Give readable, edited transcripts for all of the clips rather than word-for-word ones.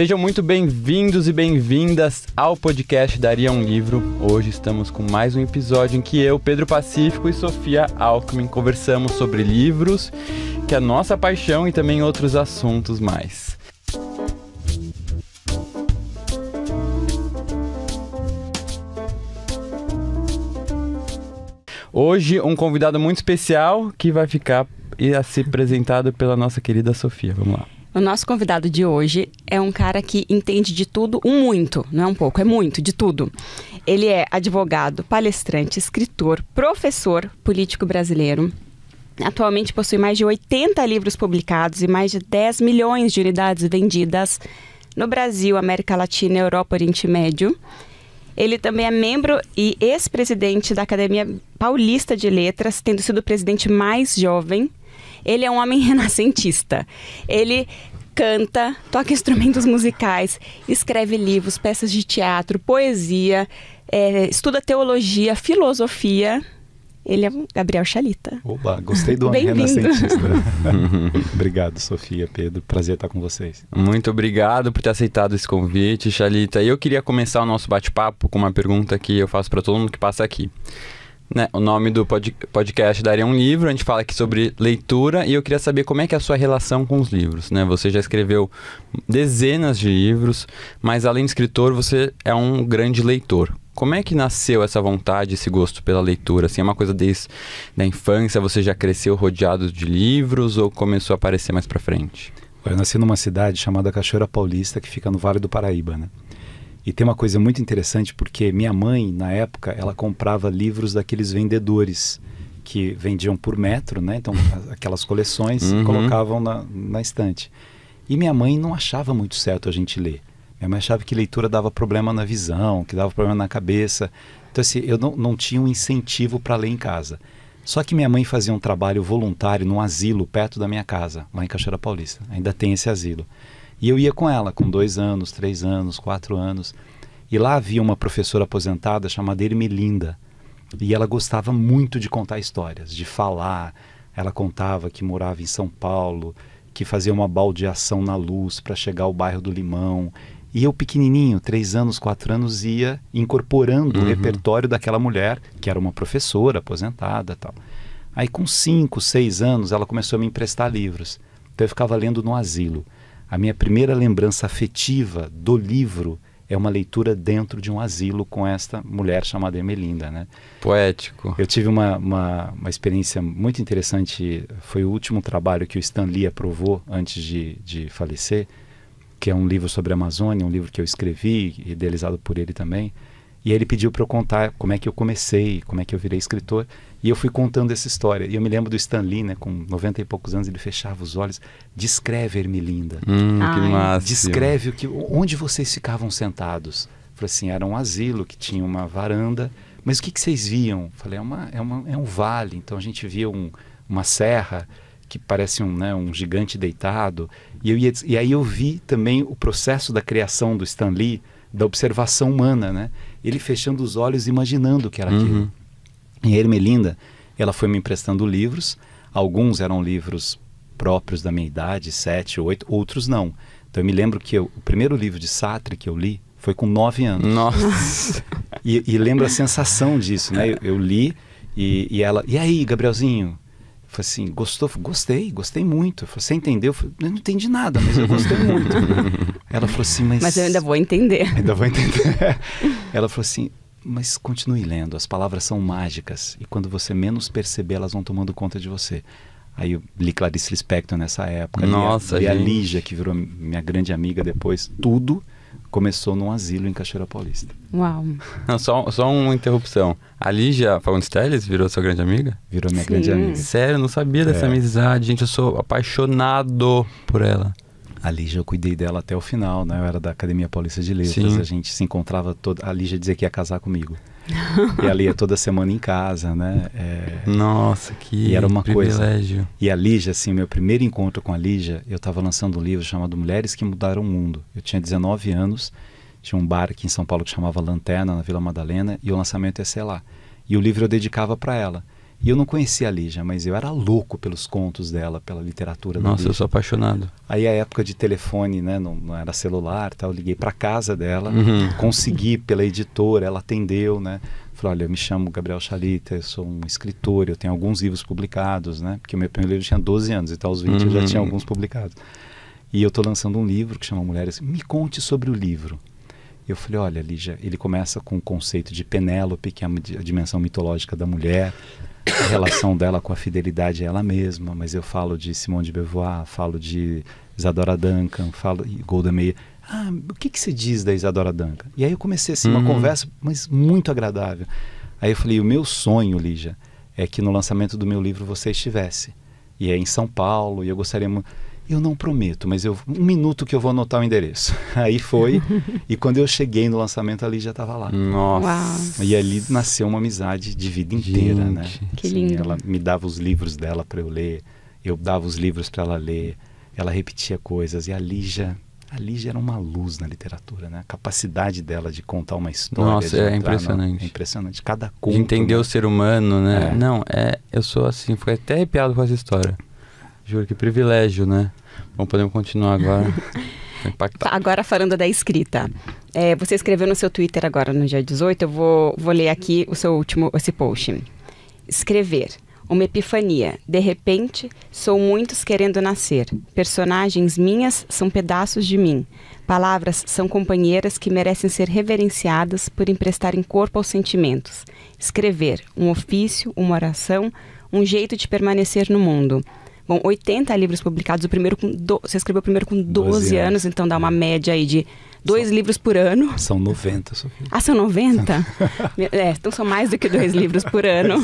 Sejam muito bem-vindos e bem-vindas ao podcast Daria um Livro. Hoje estamos com mais um episódio em que eu, Pedro Pacífico e Sofia Alckmin conversamos sobre livros, que é a nossa paixão e também outros assuntos mais. Hoje um convidado muito especial que vai ficar e a ser apresentado pela nossa querida Sofia. Vamos lá. O nosso convidado de hoje é um cara que entende de tudo, muito, não é um pouco, é muito, de tudo. Ele é advogado, palestrante, escritor, professor, político brasileiro. Atualmente possui mais de 80 livros publicados e mais de 10 milhões de unidades vendidas no Brasil, América Latina, Europa, Oriente Médio. Ele também é membro e ex-presidente da Academia Paulista de Letras, tendo sido o presidente mais jovem. Ele é um homem renascentista. Ele canta, toca instrumentos musicais, escreve livros, peças de teatro, poesia, estuda teologia, filosofia. Ele é o Gabriel Chalita. Oba, gostei do homem renascentista. Obrigado, Sofia, Pedro. Prazer estar com vocês. Muito obrigado por ter aceitado esse convite, Chalita. E eu queria começar o nosso bate-papo com uma pergunta que eu faço para todo mundo que passa aqui. O nome do podcast Daria um Livro, a gente fala aqui sobre leitura e eu queria saber como é que é a sua relação com os livros, né? Você já escreveu dezenas de livros, mas além de escritor, você é um grande leitor. Como é que nasceu essa vontade, esse gosto pela leitura? Assim, é uma coisa desde a infância, você já cresceu rodeado de livros ou começou a aparecer mais pra frente? Eu nasci numa cidade chamada Cachoeira Paulista, que fica no Vale do Paraíba, né? E tem uma coisa muito interessante, porque minha mãe, na época, ela comprava livros daqueles vendedores que vendiam por metro, né? Então, aquelas coleções colocavam na estante. E minha mãe não achava muito certo a gente ler. Minha mãe achava que leitura dava problema na visão, que dava problema na cabeça. Então, assim, eu não tinha um incentivo para ler em casa. Só que minha mãe fazia um trabalho voluntário num asilo perto da minha casa, lá em Cachoeira Paulista. Ainda tem esse asilo. E eu ia com ela, com 2 anos, 3 anos, 4 anos. E lá havia uma professora aposentada chamada Ermelinda. E ela gostava muito de contar histórias, de falar. Ela contava que morava em São Paulo, que fazia uma baldeação na Luz para chegar ao bairro do Limão. E eu pequenininho, 3 anos, 4 anos, ia incorporando o repertório daquela mulher, que era uma professora aposentada e tal. Aí com 5, 6 anos, ela começou a me emprestar livros. Então eu ficava lendo no asilo. A minha primeira lembrança afetiva do livro é uma leitura dentro de um asilo com esta mulher chamada Ermelinda, né? Poético. Eu tive uma experiência muito interessante, foi o último trabalho que o Stan Lee aprovou antes de falecer, que é um livro sobre a Amazônia, um livro que eu escrevi, idealizado por ele também. E aí ele pediu para eu contar como é que eu comecei, como é que eu virei escritor. E eu fui contando essa história. E eu me lembro do Stan Lee, né, com 90 e poucos anos, ele fechava os olhos. Descreve, Ermelinda. Que massa. Descreve onde vocês ficavam sentados. Eu falei assim, era um asilo que tinha uma varanda. Mas o que vocês viam? Eu falei, é um vale. Então a gente via uma serra que parece um gigante deitado. E aí eu vi também o processo da criação do Stan Lee, da observação humana, né? Ele fechando os olhos, imaginando o que era aquilo. E a Ermelinda, ela foi me emprestando livros. Alguns eram livros próprios da minha idade, 7, 8, outros não. Então eu me lembro que o primeiro livro de Sartre que eu li foi com 9 anos. Nossa! E lembro a sensação disso, né? Eu li e ela... E aí, Gabrielzinho? Eu falei assim, gostou? Gostei muito. Eu falei, você entendeu? Eu falei, eu não entendi nada, mas eu gostei muito. Ela falou assim, mas eu ainda vou entender. Ainda vou entender. Ela falou assim, mas continue lendo, as palavras são mágicas e quando você menos perceber, elas vão tomando conta de você. Aí eu li Clarice Lispector nessa época. Nossa, e a Lígia, que virou minha grande amiga depois. Tudo começou num asilo em Cachoeira Paulista. Uau. Não, só uma interrupção. A Lígia Fagundes Telles virou sua grande amiga? Virou minha grande amiga. Sério, eu não sabia dessa amizade. Gente, eu sou apaixonado por ela. A Lígia, eu cuidei dela até o final, né? Eu era da Academia Paulista de Letras. Sim. A gente se encontrava toda... A Lígia dizia que ia casar comigo. E ela ia toda semana em casa, né? Nossa, que e era uma privilégio. Coisa. E a Lígia, assim, meu primeiro encontro com a Lígia, eu estava lançando um livro chamado Mulheres que Mudaram o Mundo. Eu tinha 19 anos, tinha um bar aqui em São Paulo que chamava Lanterna, na Vila Madalena, e o lançamento ia ser lá. E o livro eu dedicava para ela. E eu não conhecia a Lígia, mas eu era louco pelos contos dela, pela literatura da Nossa, Lígia. eu sou apaixonado. Aí a época de telefone, né, não era celular, tal, eu liguei para casa dela, Uhum. consegui pela editora, ela atendeu, né? Falei, olha, eu me chamo Gabriel Chalita, eu sou um escritor, eu tenho alguns livros publicados, né? Porque o meu primeiro livro tinha 12 anos, então aos 20 eu já tinha alguns publicados. E eu estou lançando um livro que chama Mulheres, me conte sobre o livro. Eu falei, olha, Lígia, ele começa com o conceito de Penélope, que é a dimensão mitológica da mulher, a relação dela com a fidelidade a ela mesma, mas eu falo de Simone de Beauvoir, falo de Isadora Duncan, falo de Golda Meir. O que você diz da Isadora Duncan? E aí eu comecei assim, uma conversa, mas muito agradável. Aí eu falei, o meu sonho, Lígia, é que no lançamento do meu livro você estivesse. E é em São Paulo, e eu gostaria muito... Eu não prometo, mas um minuto que eu vou anotar o endereço. Aí foi, e quando eu cheguei no lançamento, a Lígia estava lá. Nossa. E ali nasceu uma amizade de vida inteira, né? Que Assim, lindo. ela me dava os livros dela para eu ler, eu dava os livros para ela ler, ela repetia coisas, e a Lígia era uma luz na literatura, né? A capacidade dela de contar uma história. Nossa, é impressionante. É impressionante. Cada conto... De entender o ser humano, né? É. Não, eu sou assim, fiquei até arrepiado com essa história. Juro, que privilégio, né? Bom, podemos continuar agora. Tô impactado. Agora falando da escrita. Você escreveu no seu Twitter agora, no dia 18, eu vou ler aqui o seu esse post. Escrever. Uma epifania. De repente, sou muitos querendo nascer. Personagens minhas são pedaços de mim. Palavras são companheiras que merecem ser reverenciadas por emprestarem corpo aos sentimentos. Escrever. Um ofício, uma oração, um jeito de permanecer no mundo. Bom, 80 livros publicados, você escreveu o primeiro com 12 anos, então dá uma média aí de 2 livros por ano. São 90, Sofia. Ah, são 90? Então são mais do que 2 livros por ano.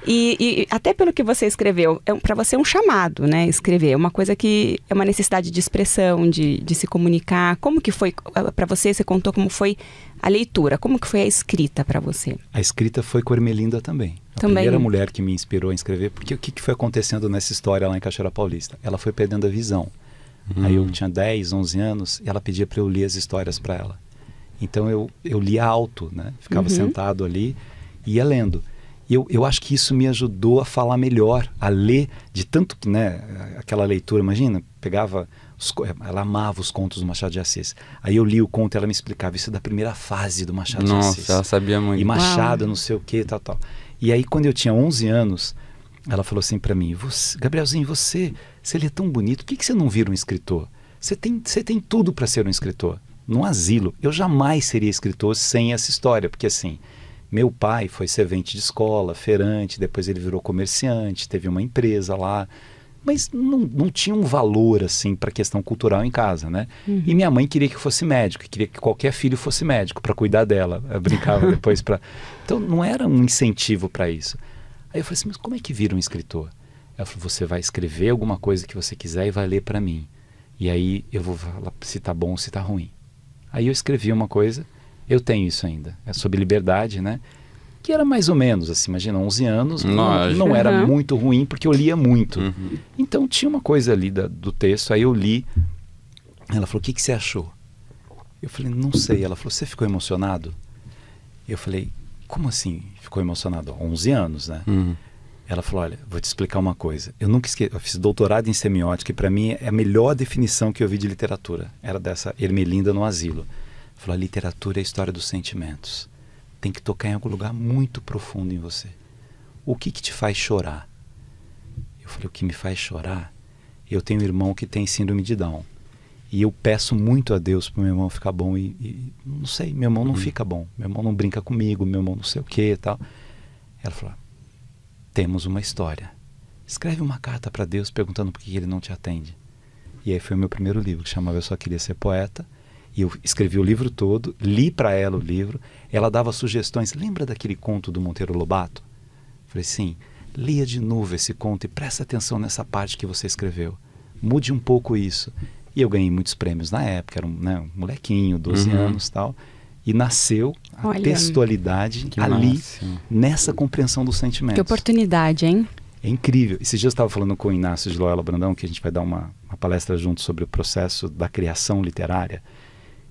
E até pelo que você escreveu, para você é um chamado, né? Escrever é uma coisa que é uma necessidade de expressão, de se comunicar. Como que foi para você? Você contou como foi a leitura. Como que foi a escrita para você? A escrita foi com Ermelinda também. A primeira mulher que me inspirou a escrever. Porque o que foi acontecendo nessa história lá em Cachoeira Paulista? Ela foi perdendo a visão. Aí eu tinha 10, 11 anos e ela pedia para eu ler as histórias para ela. Então eu lia alto, né? Ficava sentado ali e ia lendo. E eu acho que isso me ajudou a falar melhor, a ler de tanto que, né? Aquela leitura, imagina, pegava... Ela amava os contos do Machado de Assis. Aí eu li o conto e ela me explicava, isso é da primeira fase do Machado de Assis. Nossa, ela sabia muito. E Machado, não sei o que, tal. E aí quando eu tinha 11 anos, ela falou assim para mim, Gabrielzinho, você lê tão bonito, por que você não vira um escritor? Você tem tudo para ser um escritor. Num asilo, eu jamais seria escritor sem essa história, porque assim, meu pai foi servente de escola, feirante, depois ele virou comerciante, teve uma empresa lá, mas não tinha um valor assim para a questão cultural em casa, né? E minha mãe queria que eu fosse médico, queria que qualquer filho fosse médico para cuidar dela. Eu brincava depois para... Então não era um incentivo para isso. Aí eu falei assim, mas como é que vira um escritor? Ela falou, você vai escrever alguma coisa que você quiser e vai ler para mim. E aí eu vou falar se tá bom ou se tá ruim. Aí eu escrevi uma coisa, eu tenho isso ainda, é sobre liberdade, né? Que era mais ou menos, assim, imagina, 11 anos, não era muito ruim, porque eu lia muito. Então tinha uma coisa ali do texto, aí eu li, ela falou, o que você achou? Eu falei, não sei. Ela falou, você ficou emocionado? Eu falei, como assim ficou emocionado? 11 anos, né? Ela falou, olha, vou te explicar uma coisa. Eu nunca esqueci, eu fiz doutorado em semiótica e para mim é a melhor definição que eu vi de literatura. Era dessa Ermelinda no Asilo. Falou, a literatura é a história dos sentimentos. Tem que tocar em algum lugar muito profundo em você. O que te faz chorar? Eu falei, o que me faz chorar? Eu tenho um irmão que tem síndrome de Down. E eu peço muito a Deus para o meu irmão ficar bom e não sei, meu irmão não fica bom. Meu irmão não brinca comigo, meu irmão não sei o que e tal. Ela falou, temos uma história. Escreve uma carta para Deus perguntando por que ele não te atende. E aí foi o meu primeiro livro, que chamava Eu Só Queria Ser Poeta. E eu escrevi o livro todo, li para ela o livro, ela dava sugestões. Lembra daquele conto do Monteiro Lobato? Falei, sim, leia de novo esse conto e presta atenção nessa parte que você escreveu. Mude um pouco isso. E eu ganhei muitos prêmios na época, era um molequinho, 12 anos e tal. E nasceu a textualidade ali, nessa compreensão dos sentimentos. Que oportunidade, hein? É incrível. Esses dias eu estava falando com o Inácio de Loyola Brandão, que a gente vai dar uma palestra junto sobre o processo da criação literária.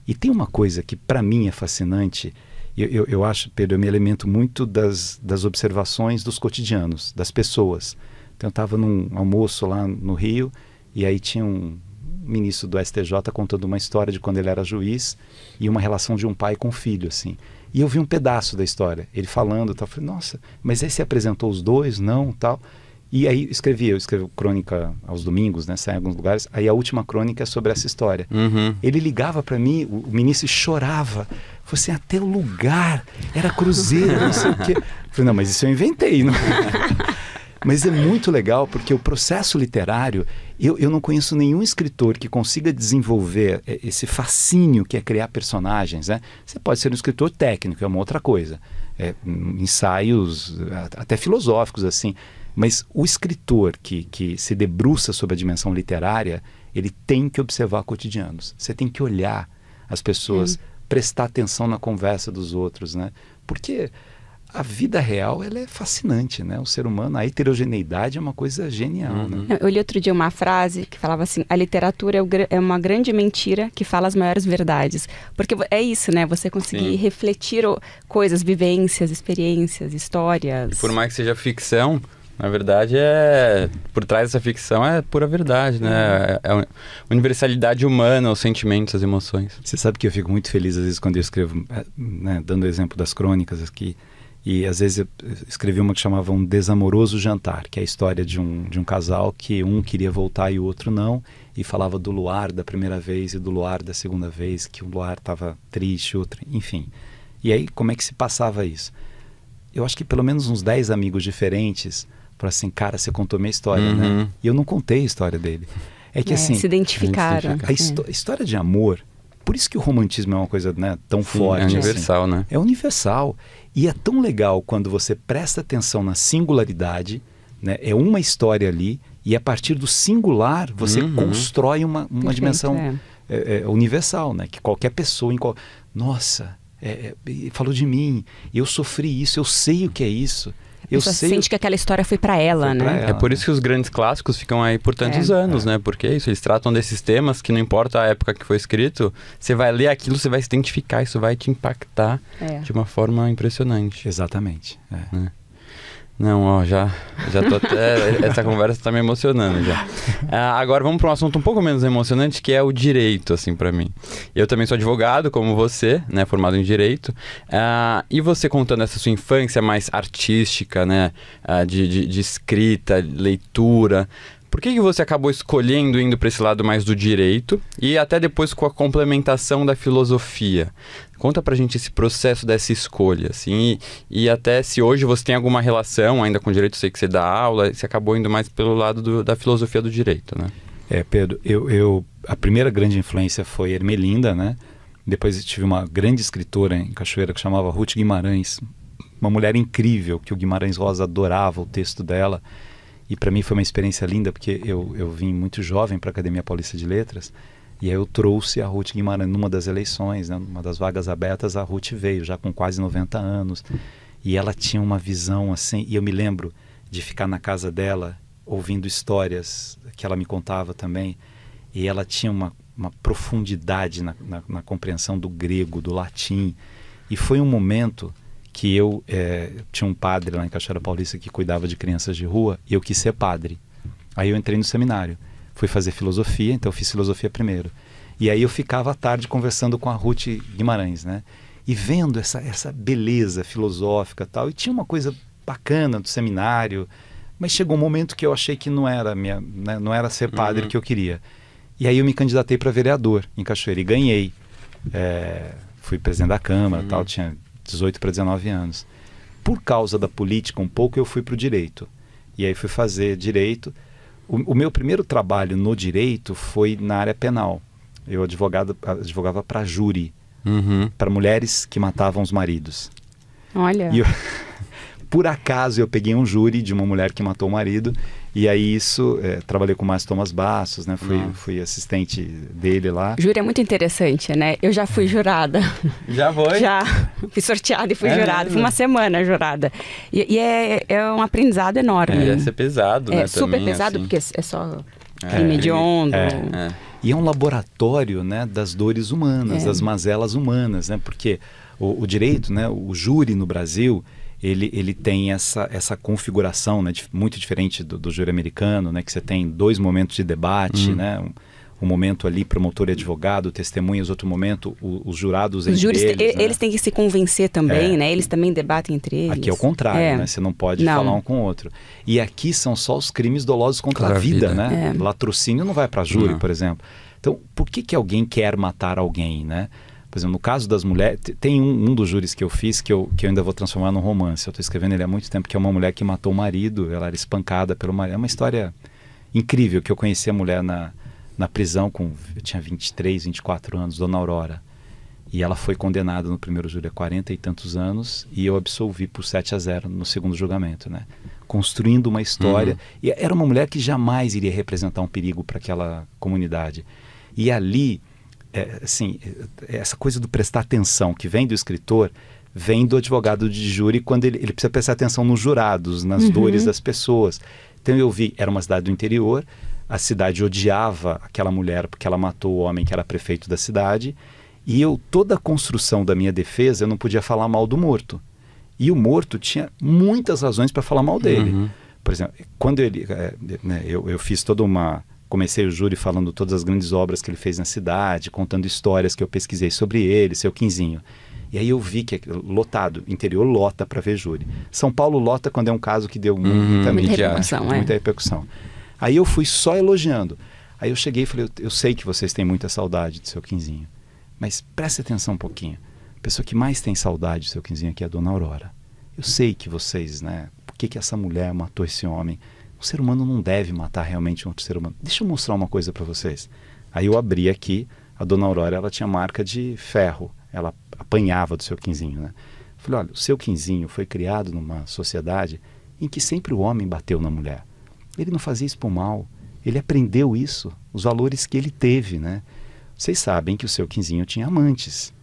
E tem uma coisa que para mim é fascinante Eu acho, Pedro, eu me alimento muito das observações dos cotidianos, das pessoas. Então eu estava num almoço lá no Rio, e aí tinha um ministro do STJ contando uma história de quando ele era juiz e uma relação de um pai com um filho, assim. E eu vi um pedaço da história, ele falando, tal. Eu falei, nossa, mas aí você apresentou os dois? Não, tal. E aí eu escrevo crônica aos domingos, né, sai em alguns lugares, aí a última crônica é sobre essa história. Ele ligava para mim, o ministro chorava, falou assim, até o lugar, era Cruzeiro, não sei o quê. Eu falei, não, mas isso eu inventei, não? Mas é muito legal porque o processo literário, eu não conheço nenhum escritor que consiga desenvolver esse fascínio que é criar personagens, né? Você pode ser um escritor técnico, é uma outra coisa. Ensaios até filosóficos, assim. Mas o escritor que se debruça sobre a dimensão literária, ele tem que observar cotidianos. Você tem que olhar as pessoas, prestar atenção na conversa dos outros, né? Porque a vida real, ela é fascinante, né? O ser humano, a heterogeneidade é uma coisa genial, né? Eu li outro dia uma frase que falava assim, a literatura é uma grande mentira que fala as maiores verdades. Porque é isso, né? Você conseguir refletir coisas, vivências, experiências, histórias. E por mais que seja ficção, na verdade, por trás dessa ficção é pura verdade, né? É a universalidade humana, os sentimentos, as emoções. Você sabe que eu fico muito feliz, às vezes, quando eu escrevo, né, dando o exemplo das crônicas aqui, e às vezes eu escrevi uma que chamava Um Desamoroso Jantar, que é a história de um casal que um queria voltar e o outro não, e falava do luar da primeira vez e do luar da segunda vez, que o luar estava triste, outro, enfim. E aí, como é que se passava isso? Eu acho que pelo menos uns 10 amigos diferentes falaram assim, cara, você contou minha história, né? E eu não contei a história dele. É que assim... Se identificaram. A história de amor, por isso que o romantismo é uma coisa, né, tão forte. É universal, assim. Né? É universal. E é tão legal quando você presta atenção na singularidade, né? É uma história ali, e a partir do singular você constrói uma dimensão universal, né? Que qualquer pessoa... Nossa, falou de mim, eu sofri isso, eu sei o que é isso. Você sente que aquela história foi para ela, né? É por isso que os grandes clássicos ficam aí por tantos anos, né? Porque é isso, eles tratam desses temas que não importa a época que foi escrito, você vai ler aquilo, você vai se identificar, isso vai te impactar de uma forma impressionante. Exatamente. Não, ó, já tô até... Essa conversa tá me emocionando já. Agora vamos para um assunto um pouco menos emocionante, que é o direito, assim, para mim. Eu também sou advogado, como você, né, formado em direito. E você contando essa sua infância mais artística, né, de escrita, leitura... Por que você acabou escolhendo indo para esse lado mais do direito e até depois com a complementação da filosofia? Conta pra gente esse processo dessa escolha, assim, e até se hoje você tem alguma relação ainda com o direito, sei que você dá aula, você acabou indo mais pelo lado da filosofia do direito, né? Pedro, a primeira grande influência foi Ermelinda, né? Depois eu tive uma grande escritora em Cachoeira que chamava Ruth Guimarães, uma mulher incrível, que o Guimarães Rosa adorava o texto dela. E para mim foi uma experiência linda, porque eu vim muito jovem para a Academia Paulista de Letras, e aí eu trouxe a Ruth Guimarães numa das eleições, né, numa das vagas abertas, a Ruth veio, já com quase 90 anos, e ela tinha uma visão assim, e eu me lembro de ficar na casa dela, ouvindo histórias que ela me contava também, e ela tinha uma profundidade na compreensão do grego, do latim, e foi um momento... que eu tinha um padre lá em Cachoeira Paulista que cuidava de crianças de rua e eu quis ser padre. Aí eu entrei no seminário, fui fazer filosofia, então eu fiz filosofia primeiro. E aí eu ficava à tarde conversando com a Ruth Guimarães, né? E vendo essa beleza filosófica e tal. E tinha uma coisa bacana do seminário, mas chegou um momento que eu achei que não era, não era ser padre que eu queria. E aí eu me candidatei para vereador em Cachoeira e ganhei. Fui presidente da Câmara e tal, tinha 18 para 19 anos. Por causa da política um pouco eu fui para o direito. E aí fui fazer direito. O meu primeiro trabalho no direito foi na área penal. Eu advogava para júri, para mulheres que matavam os maridos. Olha... Por acaso eu peguei um júri de uma mulher que matou o marido, e aí trabalhei com o Márcio Thomas Bastos, né? Fui assistente dele lá. Júri é muito interessante, né? Eu já fui jurada. Já foi? Já. Fui sorteada e fui jurada. Fui uma semana jurada. E é um aprendizado enorme. Deve ser pesado, né? É super também, pesado, assim. porque é só crime hediondo. E é um laboratório, né, das dores humanas, das mazelas humanas, né? Porque o direito, né, o júri no Brasil, ele tem essa configuração, né, muito diferente do júri americano, né, que você tem 2 momentos de debate, né? Um momento ali, promotor e advogado, testemunhas, outro momento, os jurados entre júris, eles. Eles têm que se convencer também, né? Eles também debatem entre eles. Aqui é o contrário, né? Você não pode falar um com o outro. E aqui são só os crimes dolosos contra a vida, né? Latrocínio não vai para júri, por exemplo. Então, por que alguém quer matar alguém, né? Por exemplo, no caso das mulheres, tem um dos júris que eu fiz que eu ainda vou transformar num romance. Eu estou escrevendo ele há muito tempo, que é uma mulher que matou o marido, ela era espancada pelo marido. É uma história incrível, que eu conheci a mulher na prisão, eu tinha 23, 24 anos, Dona Aurora. E ela foi condenada no primeiro júri a 40 e tantos anos, e eu absolvi por 7-0 no segundo julgamento, né? Construindo uma história. E era uma mulher que jamais iria representar um perigo para aquela comunidade. E ali, assim, essa coisa do prestar atenção, que vem do escritor, vem do advogado de júri, quando ele precisa prestar atenção nos jurados, nas dores das pessoas. Então eu vi, era uma cidade do interior, a cidade odiava aquela mulher porque ela matou o homem que era prefeito da cidade, e toda a construção da minha defesa, eu não podia falar mal do morto. E o morto tinha muitas razões para falar mal dele. Por exemplo, quando eu fiz comecei o júri falando todas as grandes obras que ele fez na cidade, contando histórias que eu pesquisei sobre ele, seu Quinzinho. E aí eu vi que lotado, interior lota para ver júri. São Paulo lota quando é um caso que deu muita repercussão. Aí eu fui só elogiando. Aí eu cheguei e falei, eu sei que vocês têm muita saudade do seu Quinzinho, mas preste atenção um pouquinho. A pessoa que mais tem saudade do seu Quinzinho aqui é a Dona Aurora. Eu sei que vocês, né, por que essa mulher matou esse homem? O ser humano não deve matar realmente um outro ser humano. Deixa eu mostrar uma coisa para vocês. Aí eu abri aqui, a Dona Aurora, ela tinha marca de ferro. Ela apanhava do seu Quinzinho, né? Eu falei, olha, o seu Quinzinho foi criado numa sociedade em que sempre o homem bateu na mulher. Ele não fazia isso por mal. Ele aprendeu isso, os valores que ele teve, né? Vocês sabem que o seu Quinzinho tinha amantes.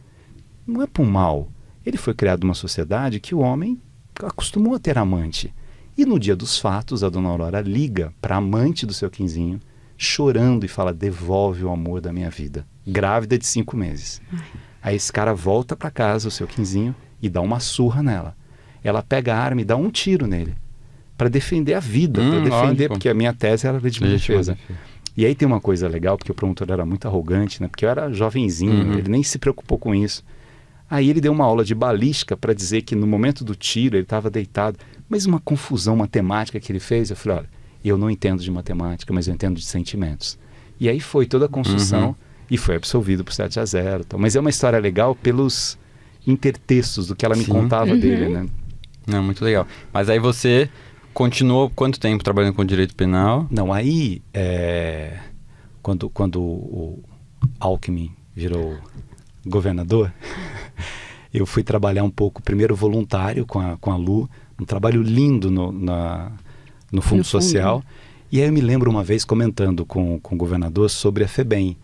Não é por mal. Ele foi criado numa sociedade que o homem acostumou a ter amante. E no dia dos fatos, a Dona Aurora liga para a amante do seu Quinzinho, chorando e fala, devolve o amor da minha vida. Grávida de 5 meses. Aí esse cara volta para casa, o seu Quinzinho, e dá uma surra nela. Ela pega a arma e dá um tiro nele, para defender a vida, para defender, ótimo. Porque a minha tese era legítima defesa. E aí tem uma coisa legal, porque o promotor era muito arrogante, né? Porque eu era jovenzinho, ele nem se preocupou com isso. Aí ele deu uma aula de balística para dizer que no momento do tiro ele estava deitado, mas uma confusão matemática que ele fez. Eu falei, olha, eu não entendo de matemática, mas eu entendo de sentimentos. E aí foi toda a construção e foi absolvido por 7-0. Mas é uma história legal pelos intertextos do que ela me contava dele, né? Não, muito legal. Mas aí você continuou quanto tempo trabalhando com direito penal? Não, aí quando o Alckmin virou governador, eu fui trabalhar um pouco, primeiro voluntário com a Lu, um trabalho lindo no Fundo Social. E aí eu me lembro uma vez comentando com o governador sobre a FEBEM,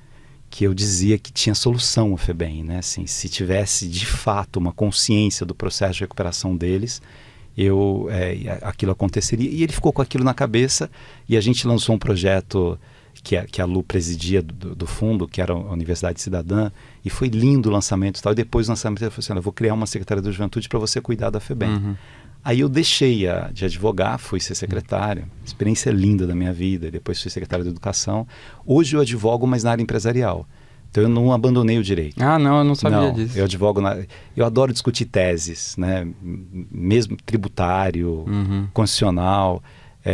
que eu dizia que tinha solução a FEBEM, né? Assim, se tivesse de fato uma consciência do processo de recuperação deles, aquilo aconteceria. E ele ficou com aquilo na cabeça, e a gente lançou um projeto que a Lu presidia do fundo, que era a Universidade Cidadã, e foi lindo o lançamento e tal. E depois do lançamento ele falou assim, eu vou criar uma Secretaria da Juventude para você cuidar da FEBEM. Aí eu deixei de advogar, fui ser secretário, experiência linda da minha vida, depois fui secretário de Educação. Hoje eu advogo, mas na área empresarial. Então eu não abandonei o direito. Ah, não, eu não sabia disso. Eu advogo, eu adoro discutir teses, né? Mesmo tributário, constitucional.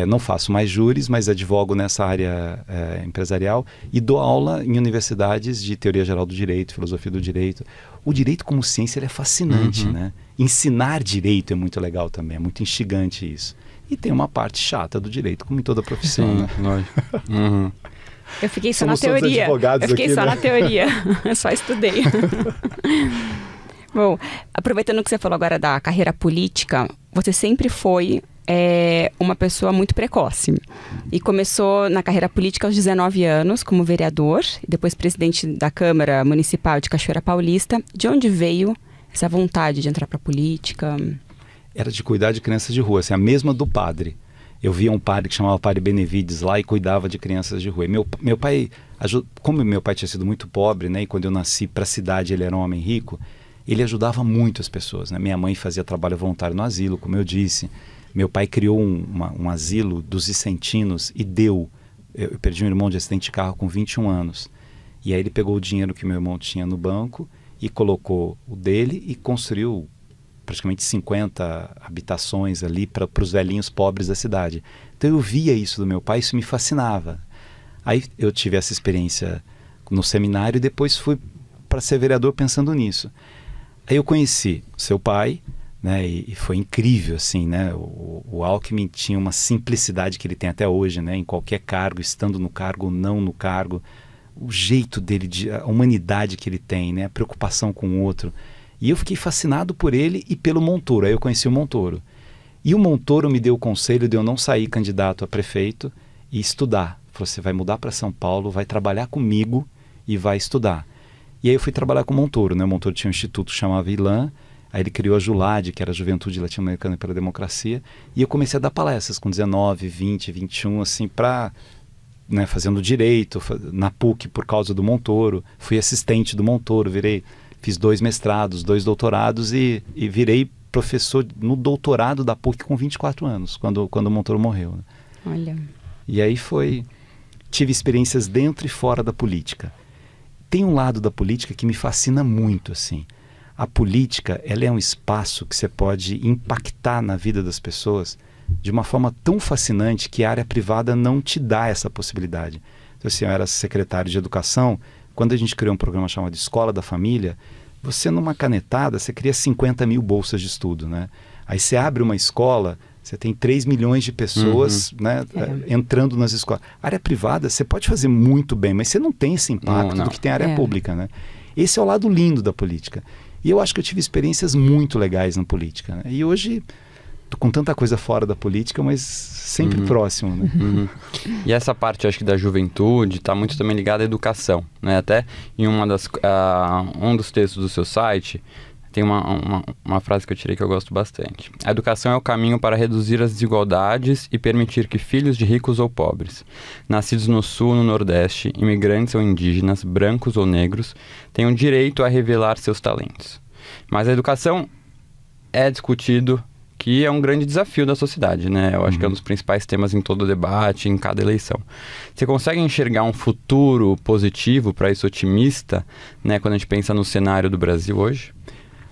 Não faço mais júris, mas advogo nessa área empresarial e dou aula em universidades de teoria geral do direito, filosofia do direito. O direito como ciência ele é fascinante, né? Ensinar direito é muito legal também, é muito instigante isso. E tem uma parte chata do direito, como em toda profissão. Sim, né? Lógico. Eu fiquei só na teoria. Eu fiquei só na teoria. Eu só estudei. Bom, aproveitando que você falou agora da carreira política, você sempre foi uma pessoa muito precoce. E começou na carreira política aos 19 anos, como vereador, e depois presidente da Câmara Municipal de Cachoeira Paulista. De onde veio essa vontade de entrar para a política? Era de cuidar de crianças de rua, assim, a mesma do padre. eu via um padre que chamava Padre Benevides lá e cuidava de crianças de rua. E meu pai, como meu pai tinha sido muito pobre, né, e quando eu nasci para a cidade ele era um homem rico, ele ajudava muito as pessoas, né? Minha mãe fazia trabalho voluntário no asilo, como eu disse. Meu pai criou um asilo dos vicentinos e deu. Eu perdi um irmão de acidente de carro com 21 anos. E aí ele pegou o dinheiro que meu irmão tinha no banco e colocou o dele e construiu praticamente 50 habitações ali para os velhinhos pobres da cidade. Então eu via isso do meu pai, isso me fascinava. Aí eu tive essa experiência no seminário e depois fui para ser vereador pensando nisso. Aí eu conheci seu pai, né, e foi incrível, assim, né? O Alckmin tinha uma simplicidade que ele tem até hoje, né? Em qualquer cargo, estando no cargo ou não no cargo, o jeito dele, a humanidade que ele tem, né? A preocupação com o outro. E eu fiquei fascinado por ele e pelo Montoro. Aí eu conheci o Montoro. E o Montoro me deu o conselho de eu não sair candidato a prefeito e estudar. Falou, você vai mudar para São Paulo, vai trabalhar comigo e vai estudar. E aí eu fui trabalhar com o Montoro, né? O Montoro tinha um instituto que chamava ILAN, aí ele criou a JULAD, que era a Juventude Latino-Americana pela Democracia, e eu comecei a dar palestras com 19, 20, 21, assim, para, né, fazendo direito, na PUC por causa do Montoro, fui assistente do Montoro, fiz 2 mestrados, 2 doutorados e virei professor no doutorado da PUC com 24 anos, quando o Montoro morreu. Né? Olha. E aí tive experiências dentro e fora da política. Tem um lado da política que me fascina muito, assim. A política, ela é um espaço que você pode impactar na vida das pessoas de uma forma tão fascinante que a área privada não te dá essa possibilidade. Então, assim, eu era secretário de educação, quando a gente criou um programa chamado Escola da Família, você numa canetada, você cria 50 mil bolsas de estudo, né? Aí você abre uma escola, você tem 3 milhões de pessoas, né, entrando nas escolas. A área privada, você pode fazer muito bem, mas você não tem esse impacto do que tem a área pública, né? Esse é o lado lindo da política. E eu acho que eu tive experiências muito legais na política, né? E hoje, tô com tanta coisa fora da política, mas sempre próximo, né? E essa parte, eu acho que da juventude, está muito também ligada à educação, né? Até em um dos textos do seu site, tem uma frase que eu tirei que eu gosto bastante. A educação é o caminho para reduzir as desigualdades e permitir que filhos de ricos ou pobres, nascidos no Sul ou no Nordeste, imigrantes ou indígenas, brancos ou negros, tenham direito a revelar seus talentos. Mas a educação é discutido que é um grande desafio da sociedade, né? Eu acho que é um dos principais temas em todo o debate, em cada eleição. Você consegue enxergar um futuro positivo para isso, otimista, né? Quando a gente pensa no cenário do Brasil hoje?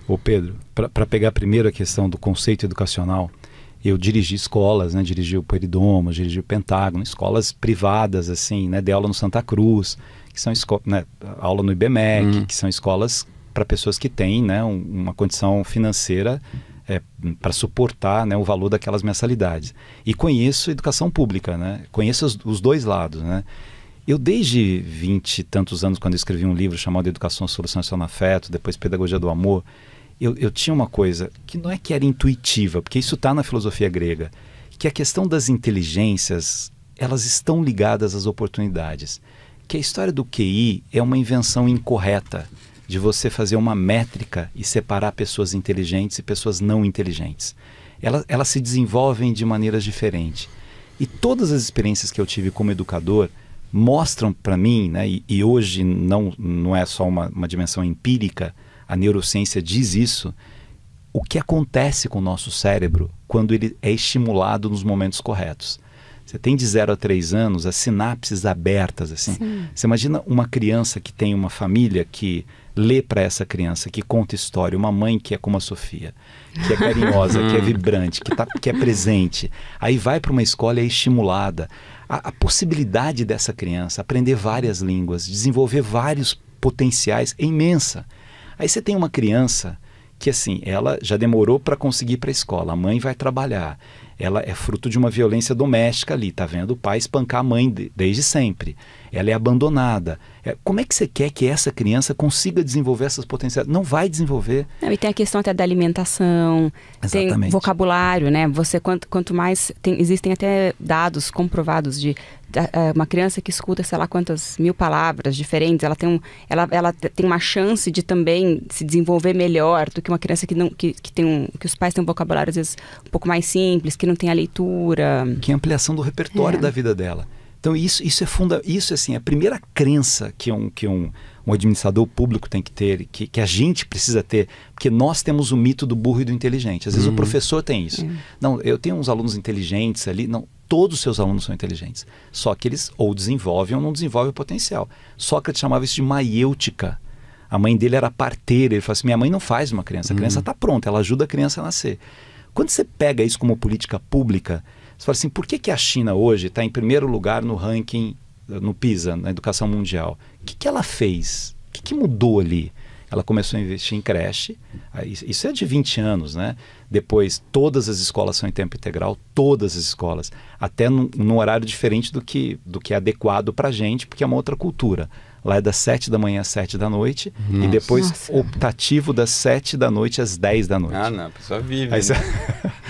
Ô Pedro, para pegar primeiro a questão do conceito educacional, eu dirigi escolas, né? Dirigi o Peridomo, dirigi o Pentágono, escolas privadas, assim, né? Dei aula no Santa Cruz, que são né? Aula no IBMEC, que são escolas para pessoas que têm, né? Uma condição financeira para suportar, né? O valor daquelas mensalidades. E conheço educação pública, né? Conheço os dois lados, né? Eu desde 20 e tantos anos, quando eu escrevi um livro chamado Educação, Solução e Afeto, depois Pedagogia do Amor, eu tinha uma coisa que não é que era intuitiva, porque isso está na filosofia grega, que a questão das inteligências, elas estão ligadas às oportunidades. Que a história do QI é uma invenção incorreta de você fazer uma métrica e separar pessoas inteligentes e pessoas não inteligentes. Elas se desenvolvem de maneiras diferentes. E todas as experiências que eu tive como educador mostram para mim, né, e hoje não é só uma dimensão empírica, a neurociência diz isso, o que acontece com o nosso cérebro quando ele é estimulado nos momentos corretos. Você tem de 0 a 3 anos as sinapses abertas, assim. Sim. Você imagina uma criança que tem uma família que lê para essa criança, que conta história, uma mãe que é como a Sofia, que é carinhosa, que é vibrante, que é presente. Aí vai para uma escola e é estimulada. A possibilidade dessa criança aprender várias línguas, desenvolver vários potenciais é imensa. Aí você tem uma criança que, assim, ela já demorou para conseguir ir para a escola, a mãe vai trabalhar, ela é fruto de uma violência doméstica ali, tá vendo o pai espancar a mãe desde sempre, ela é abandonada. Como é que você quer que essa criança consiga desenvolver essas potenciais? Não vai desenvolver. Não, e tem a questão até da alimentação, tem vocabulário, né? Você, quanto mais, existem até dados comprovados de uma criança que escuta, sei lá quantas mil palavras diferentes, ela tem uma chance de também se desenvolver melhor do que uma criança que os pais têm um vocabulário às vezes um pouco mais simples, que não tem a leitura. Que é a ampliação do repertório da vida dela. Então isso é assim, a primeira crença que um administrador público tem que ter, que a gente precisa ter, porque nós temos o mito do burro e do inteligente. Às vezes o professor tem isso. Não, eu tenho uns alunos inteligentes ali. Não, todos os seus alunos são inteligentes. Só que eles ou desenvolvem ou não desenvolvem o potencial. Sócrates chamava isso de maiêutica. A mãe dele era parteira. Ele falou assim, minha mãe não faz uma criança. A criança está pronta, ela ajuda a criança a nascer. Quando você pega isso como política pública, você fala assim, por que a China hoje está em primeiro lugar no ranking, no PISA, na educação mundial? O que ela fez? O que mudou ali? Ela começou a investir em creche, isso é de 20 anos, né? Depois, todas as escolas são em tempo integral, todas as escolas, até num horário diferente do que é adequado para a gente, porque é uma outra cultura. Lá é das 7 da manhã às 7 da noite, e depois optativo das 7 da noite às 10 da noite. Ah, não, a pessoa vive aí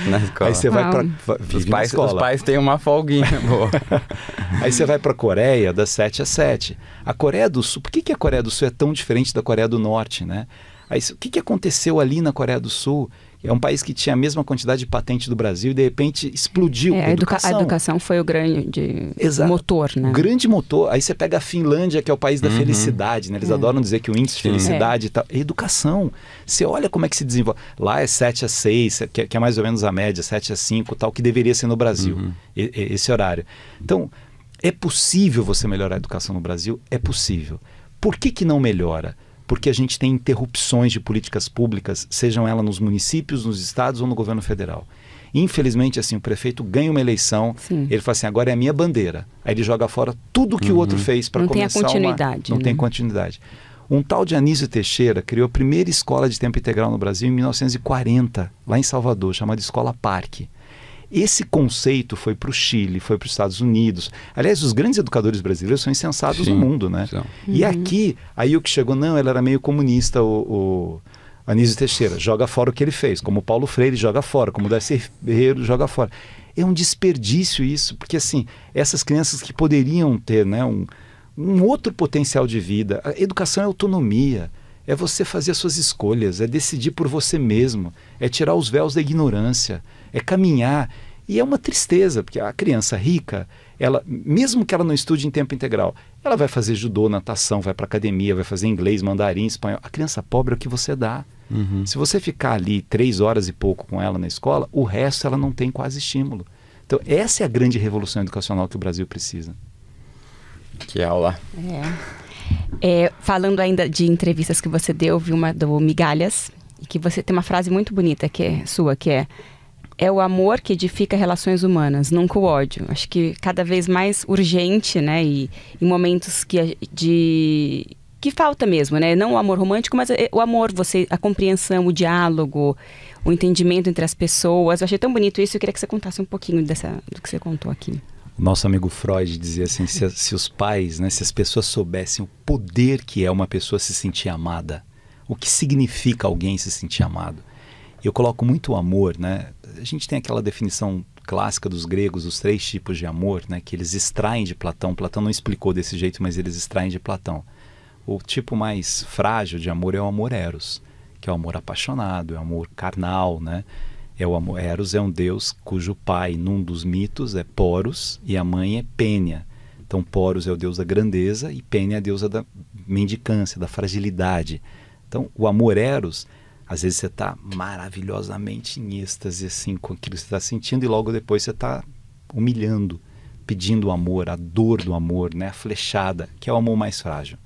na escola. Aí você vai para os pais têm uma folguinha boa. Aí você vai para a Coreia das 7 às 7. A Coreia do Sul, por que a Coreia do Sul é tão diferente da Coreia do Norte, né? Aí, o que aconteceu ali na Coreia do Sul? É um país que tinha a mesma quantidade de patente do Brasil e de repente explodiu. A educação foi o grande motor, né? O grande motor. Aí você pega a Finlândia, que é o país da felicidade, né? Eles adoram dizer que o índice de felicidade e tal. É educação. Você olha como é que se desenvolve. Lá é 7 a 6, que é mais ou menos a média, 7 a 5, tal, que deveria ser no Brasil, esse horário. Então, é possível você melhorar a educação no Brasil? É possível. Por que não melhora? Porque a gente tem interrupções de políticas públicas, sejam elas nos municípios, nos estados ou no governo federal. Infelizmente, assim, o prefeito ganha uma eleição, ele fala assim, agora é a minha bandeira. Aí ele joga fora tudo que o outro fez para começar Não tem a continuidade. Não tem continuidade. Um tal de Anísio Teixeira criou a primeira escola de tempo integral no Brasil em 1940, lá em Salvador, chamada Escola Parque. Esse conceito foi para o Chile, foi para os Estados Unidos. Aliás, os grandes educadores brasileiros são insensados no mundo, né? E aqui, aí o que chegou, não, ele era meio comunista, o Anísio Teixeira, joga fora o que ele fez, como o Paulo Freire joga fora, como o Darcy Ribeiro joga fora. É um desperdício isso, porque assim, essas crianças que poderiam ter, né, um outro potencial de vida, a educação é autonomia, é você fazer as suas escolhas, é decidir por você mesmo, é tirar os véus da ignorância, é caminhar. E é uma tristeza, porque a criança rica, ela, mesmo que ela não estude em tempo integral, ela vai fazer judô, natação, vai para academia, vai fazer inglês, mandarim, espanhol. A criança pobre é o que você dá. Se você ficar ali 3 horas e pouco com ela na escola, o resto ela não tem quase estímulo. Então essa é a grande revolução educacional que o Brasil precisa. Que aula. Falando ainda de entrevistas que você deu, vi uma do Migalhas, e que você tem uma frase muito bonita que é sua, que é o amor que edifica relações humanas, nunca o ódio. Acho que cada vez mais urgente, né? E em momentos que falta mesmo, né? Não o amor romântico, mas o amor, a compreensão, o diálogo, o entendimento entre as pessoas. Eu achei tão bonito isso, eu queria que você contasse um pouquinho do que você contou aqui. O nosso amigo Freud dizia assim, se os pais, né, se as pessoas soubessem o poder que é uma pessoa se sentir amada, o que significa alguém se sentir amado. Eu coloco muito o amor, né? A gente tem aquela definição clássica dos gregos, os 3 tipos de amor, né? Que eles extraem de Platão. Platão não explicou desse jeito, mas eles extraem de Platão. O tipo mais frágil de amor é o amor eros, que é o amor apaixonado, é o amor carnal, né? É o amor. Eros é um deus cujo pai, num dos mitos, é Poros e a mãe é Pênia. Então Poros é o deus da grandeza e Pênia é a deusa da mendicância, da fragilidade. Então o amor eros, às vezes você está maravilhosamente em êxtase assim, com aquilo que você está sentindo, e logo depois você está humilhando, pedindo o amor, a dor do amor, né? A flechada, que é o amor mais frágil.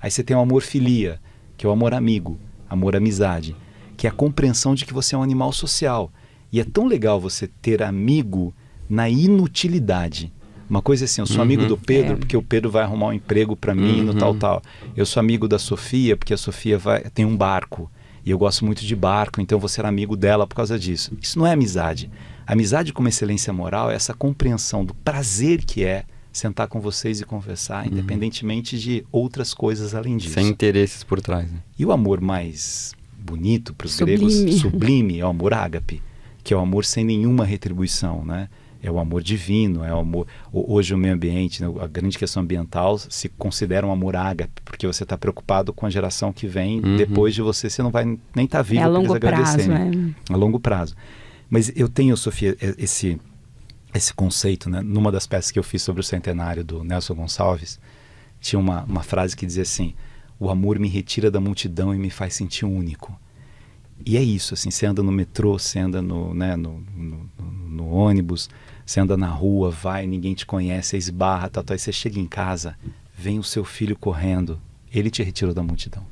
Aí você tem o amor filia, que é o amor amigo, amor amizade, que é a compreensão de que você é um animal social. E é tão legal você ter amigo na inutilidade. Uma coisa assim, eu sou amigo do Pedro porque o Pedro vai arrumar um emprego para mim no tal. Eu sou amigo da Sofia porque a Sofia tem um barco. E eu gosto muito de barco, então vou ser amigo dela por causa disso. Isso não é amizade. Amizade como excelência moral é essa compreensão do prazer que é sentar com vocês e conversar, independentemente de outras coisas além disso. Sem interesses por trás. Né? E o amor mais bonito para os gregos, sublime, é o amor ágape, que é o amor sem nenhuma retribuição, né? é o amor divino, é o amor... Hoje o meio ambiente, né, a grande questão ambiental se considera um amor ágape, porque você está preocupado com a geração que vem depois de você, você não vai nem estar vivo a para eles longo prazo, agradecerem. A longo prazo. Mas eu tenho, Sofia, esse conceito, né? Numa das peças que eu fiz sobre o centenário do Nelson Gonçalves, tinha uma frase que dizia assim: o amor me retira da multidão e me faz sentir único. E é isso, assim, você anda no metrô, você anda no ônibus, você anda na rua, vai, ninguém te conhece, você esbarra, aí você chega em casa, vem o seu filho correndo, ele te retirou da multidão.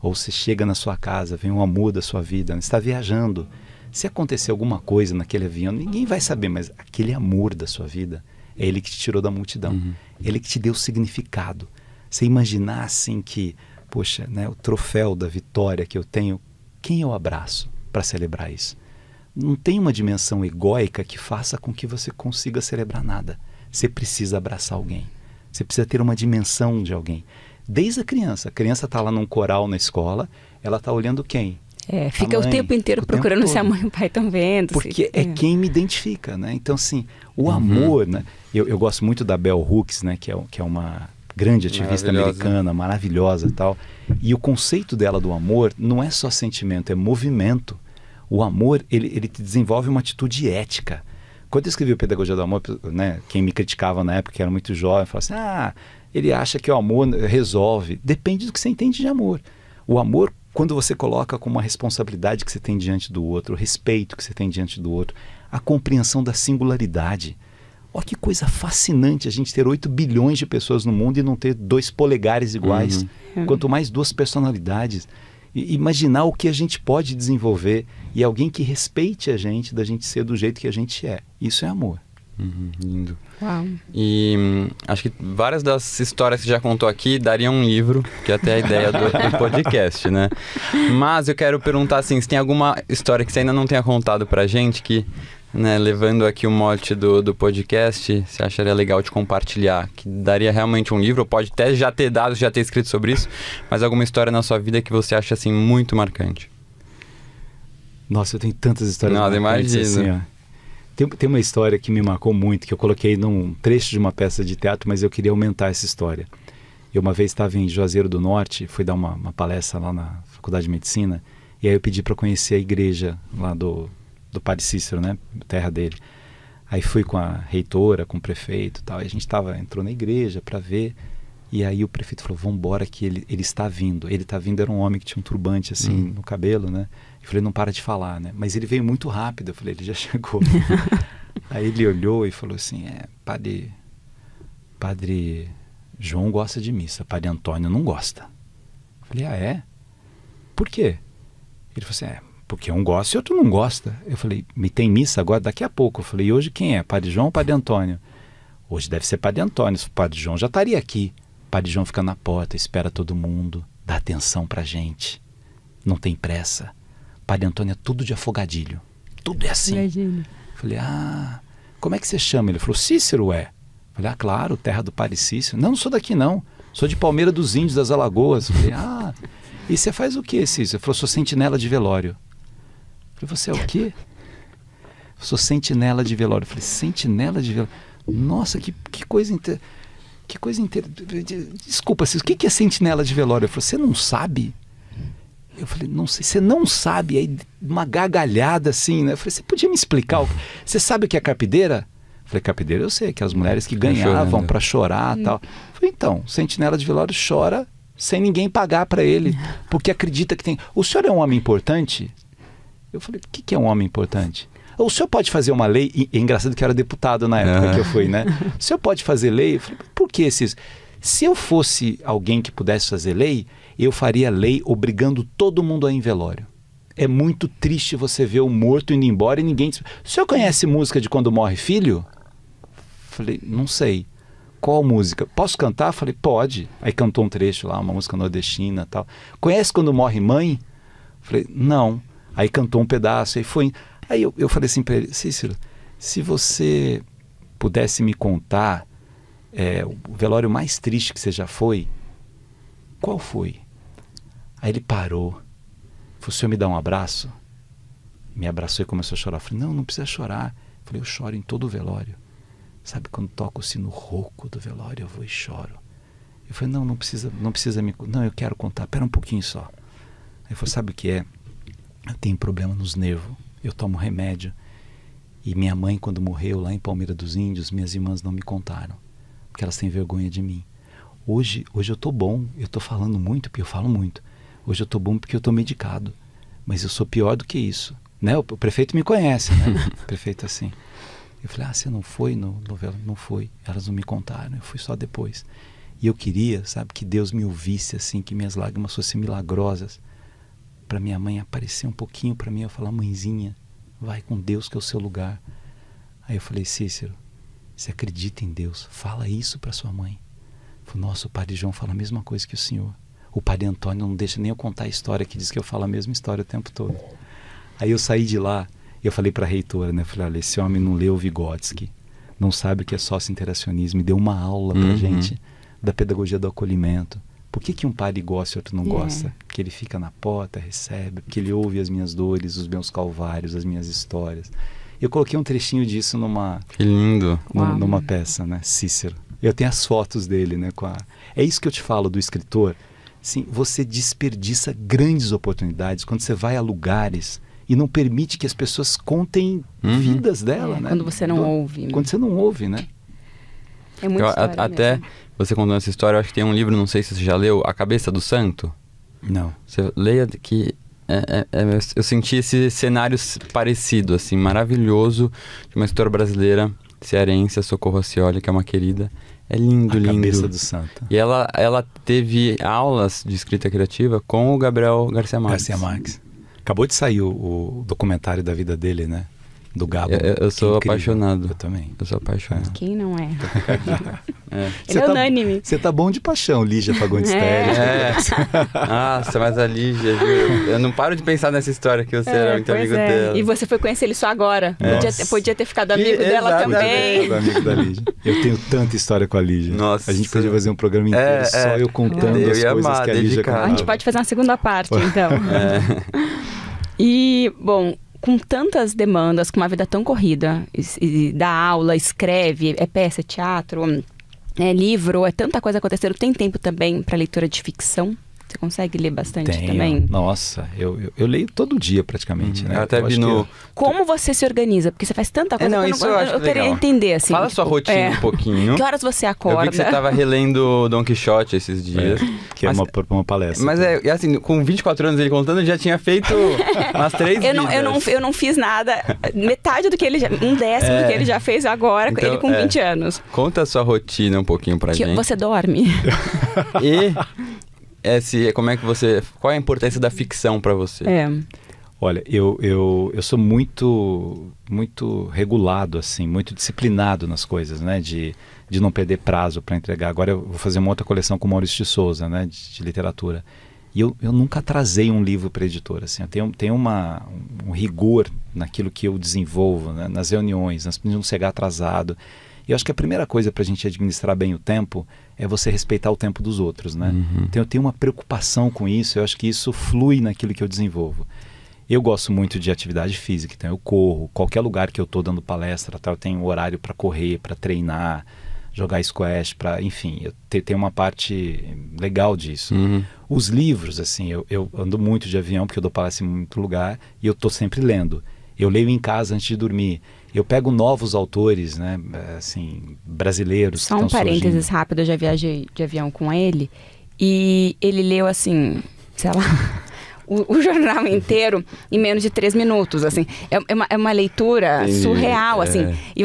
Ou você chega na sua casa, vem um amor da sua vida, você está viajando. Se acontecer alguma coisa naquele avião, ninguém vai saber, mas aquele amor da sua vida, é ele que te tirou da multidão. Ele que te deu significado. Você imaginar assim que, poxa, né, o troféu da vitória que eu tenho, quem eu abraço para celebrar isso? Não tem uma dimensão egóica que faça com que você consiga celebrar nada. Você precisa abraçar alguém. Você precisa ter uma dimensão de alguém. Desde a criança está lá num coral na escola, ela está olhando quem? Fica o tempo inteiro procurando se a mãe e o pai estão vendo. Porque é quem me identifica, né? Então, assim, o amor, né? Eu gosto muito da Bell Hooks, né? Que é uma grande ativista americana, maravilhosa e tal. E o conceito dela do amor não é só sentimento, é movimento. O amor, ele te desenvolve uma atitude ética. Quando eu escrevi o Pedagogia do Amor, né? Quem me criticava na época, que era muito jovem, falava assim, ele acha que o amor resolve. Depende do que você entende de amor. O amor, quando você coloca como uma responsabilidade que você tem diante do outro, o respeito que você tem diante do outro, a compreensão da singularidade. Olha que coisa fascinante a gente ter 8 bilhões de pessoas no mundo e não ter 2 polegares iguais. Quanto mais 2 personalidades. E imaginar o que a gente pode desenvolver e alguém que respeite a gente, da gente ser do jeito que a gente é. Isso é amor. Lindo. Uau. E acho que várias das histórias que já contou aqui dariam um livro, que é até a ideia do podcast, né? Mas eu quero perguntar assim, se tem alguma história que você ainda não tenha contado pra gente que, né, levando aqui o mote do podcast, você acharia legal de compartilhar, que daria realmente um livro, ou pode até já ter dado, já ter escrito sobre isso, mas alguma história na sua vida que você acha assim muito marcante? Nossa, eu tenho tantas histórias marcantes. Imagina. Assim, ó. Tem uma história que me marcou muito, que eu coloquei num trecho de uma peça de teatro, mas eu queria aumentar essa história. Eu uma vez estava em Juazeiro do Norte, fui dar uma palestra lá na Faculdade de Medicina, e aí eu pedi para conhecer a igreja lá do Padre Cícero, né, terra dele. Aí fui com a reitora, com o prefeito e tal, e a gente entrou na igreja para ver, e aí o prefeito falou, vamos embora que ele está vindo. Ele está vindo, era um homem que tinha um turbante assim no cabelo, né? Eu falei, não para de falar, né? Mas ele veio muito rápido, eu falei, ele já chegou. Aí ele olhou e falou assim, Padre João gosta de missa, Padre Antônio não gosta. Eu falei, é? Por quê? Ele falou assim, porque um gosta e outro não gosta. Eu falei, me tem missa agora? Daqui a pouco. Eu falei, e hoje quem é? Padre João ou Padre Antônio? Hoje deve ser Padre Antônio, o Padre João já estaria aqui. Padre João fica na porta, espera todo mundo, dá atenção pra gente, não tem pressa. Padre Antônio é tudo de afogadilho, tudo é assim. Imagina. Falei, como é que você chama? Ele falou, Cícero é. Falei, claro, terra do Padre Cícero. Não sou daqui não, sou de Palmeira dos Índios, das Alagoas. Falei, e você faz o que, Cícero? Ele falou, sou sentinela de velório. Falei, você é o quê? Sou sentinela de velório. Falei, sentinela de velório? Nossa, que coisa Desculpa, Cícero, o que é sentinela de velório? Ele falou, você não sabe? Eu falei, não sei, você não sabe? Aí uma gargalhada assim, né? Eu falei, você podia me explicar? Você sabe o que é carpideira? Eu falei, carpideira eu sei, aquelas mulheres que ganhavam para chorar e tal. Eu falei, então, sentinela de velório chora sem ninguém pagar para ele, porque acredita que tem... O senhor é um homem importante? Eu falei, o que é um homem importante? O senhor pode fazer uma lei? E é engraçado que eu era deputado na época que eu fui, né? O senhor pode fazer lei? Eu falei, por que esses... Se eu fosse alguém que pudesse fazer lei, eu faria lei obrigando todo mundo a ir em velório. É muito triste você ver o morto indo embora e ninguém... O senhor conhece música de Quando Morre Filho? Falei, não sei. Qual música? Posso cantar? Falei, pode. Aí cantou um trecho lá, uma música nordestina e tal. Conhece Quando Morre Mãe? Falei, não. Aí cantou um pedaço, aí foi... Aí eu falei assim para ele, Cícero, se você pudesse me contar o velório mais triste que você já foi, qual foi? Aí ele parou, falou, o senhor me dá um abraço? Me abraçou e começou a chorar. Eu falei, não precisa chorar, Eu falei, eu choro em todo o velório. Sabe quando toca o sino rouco do velório, eu vou e choro. Eu falei, não precisa me... Não, eu quero contar, pera um pouquinho só. Aí ele falou, sabe o que é? Eu tenho problema nos nervos, eu tomo remédio. E minha mãe, quando morreu lá em Palmeira dos Índios, minhas irmãs não me contaram, porque elas têm vergonha de mim. Hoje eu tô bom, eu tô falando muito, porque eu falo muito. Hoje eu tô bom porque eu tô medicado. Mas eu sou pior do que isso. Né? O prefeito me conhece, né? O prefeito assim. Eu falei, você não foi no velório? Não foi. Elas não me contaram, eu fui só depois. E eu queria, sabe, que Deus me ouvisse assim, que minhas lágrimas fossem milagrosas. Para minha mãe aparecer um pouquinho para mim, eu falar, mãezinha, vai com Deus que é o seu lugar. Aí eu falei, Cícero, você acredita em Deus? Fala isso para sua mãe. Falei, nossa, o padre João fala a mesma coisa que o senhor. O padre Antônio não deixa nem eu contar a história, que diz que eu falo a mesma história o tempo todo. Aí eu saí de lá e eu falei para a reitora, né? Falei, olha, esse homem não leu Vygotsky, não sabe o que é sócio-interacionismo, e deu uma aula pra gente da pedagogia do acolhimento. Por que um padre gosta e outro não gosta? Porque ele fica na porta, recebe, porque ele ouve as minhas dores, os meus calvários, as minhas histórias. Eu coloquei um trechinho disso Que lindo. numa peça, né? Cícero. Eu tenho as fotos dele, né? É isso que eu te falo do escritor. Sim, você desperdiça grandes oportunidades quando você vai a lugares e não permite que as pessoas contem vidas dela, né? Quando você não ouve. Quando você não ouve, né? É muito história até mesmo. Você contando essa história, eu acho que tem um livro, não sei se você já leu, A Cabeça do Santo. Não. Você leia que... eu senti esse cenário parecido, assim, maravilhoso, de uma escritora brasileira, cearense, a Socorro Acioli, que é uma querida. É lindo, lindo. A Cabeça do Santo. E ela teve aulas de escrita criativa com o Gabriel Garcia Marques. Garcia Marques. Acabou de sair o documentário da vida dele, né? Do Gabo. Eu sou apaixonado. Eu também. Eu sou apaixonado. Quem não é? Ele é unânime. Você tá bom de paixão, Lígia Fagundes Telles. Nossa, mas a Lígia, viu? Eu não paro de pensar nessa história que você era muito amigo dela. E você foi conhecer ele só agora. Podia ter ficado amigo dela também. Amigo da Lígia. Eu tenho tanta história com a Lígia. Nossa. A gente podia fazer um programa inteiro só eu contando as coisas que a Lígia contava. A gente pode fazer uma segunda parte, então. E, bom... Com tantas demandas, com uma vida tão corrida, e dá aula, escreve, é peça, é teatro, é livro, é tanta coisa acontecendo. Tem tempo também para leitura de ficção? Você consegue ler bastante também? Nossa, eu leio todo dia praticamente, né? Eu até vi no... Como você se organiza? Porque você faz tanta coisa que eu queria entender, assim. Fala sua rotina um pouquinho. Que horas você acorda? Eu vi que você estava relendo Don Quixote esses dias. Que é uma palestra. Mas assim, com 24 anos ele contando, já tinha feito umas 3 vidas. Eu não fiz nada, metade do que ele já... Um décimo do que ele já fez agora, então, ele com 20 anos. Conta a sua rotina um pouquinho pra gente. Você dorme. Como é que você... Qual é a importância da ficção pra você? Olha, eu sou muito regulado, assim, muito disciplinado nas coisas, né? De não perder prazo para entregar. Agora eu vou fazer uma outra coleção com o Maurício de Souza, né? De literatura. E eu nunca atrasei um livro para editora, assim. Eu tenho um rigor naquilo que eu desenvolvo, né? Nas reuniões, de não chegar atrasado. E eu acho que a primeira coisa para a gente administrar bem o tempo é você respeitar o tempo dos outros, né? Então eu tenho uma preocupação com isso, eu acho que isso flui naquilo que eu desenvolvo. Eu gosto muito de atividade física, então eu corro, qualquer lugar que eu estou dando palestra, eu tenho horário para correr, para treinar, jogar squash, enfim, eu tenho uma parte legal disso. Os livros, assim, eu ando muito de avião, porque eu dou palestra em muito lugar, e eu estou sempre lendo. Eu leio em casa antes de dormir. Eu pego novos autores, né, assim, brasileiros. Só um parênteses rápido, eu já viajei de avião com ele e ele leu, assim, sei lá, o jornal inteiro em menos de 3 minutos, assim. É uma leitura surreal, assim. E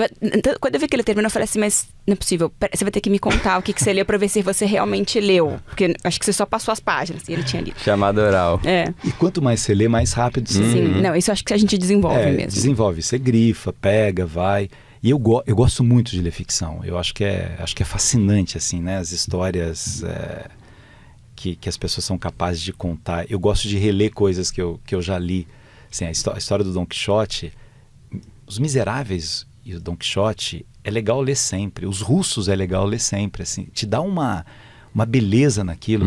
quando eu vi que ele terminou, eu falei assim, mas não é possível, você vai ter que me contar o que você leu pra ver se você realmente leu. Porque acho que você só passou as páginas e ele tinha lido. Chamada oral. E quanto mais você lê, mais rápido você... Sim, não, isso eu acho que a gente desenvolve mesmo. Desenvolve, você grifa, pega, vai... E eu gosto muito de ler ficção. Eu acho que é fascinante, assim, né? As histórias... Que as pessoas são capazes de contar. Eu gosto de reler coisas que eu já li. Assim, a história do Don Quixote, Os Miseráveis e o Don Quixote é legal ler sempre. Os Russos é legal ler sempre. Assim, te dá uma beleza naquilo.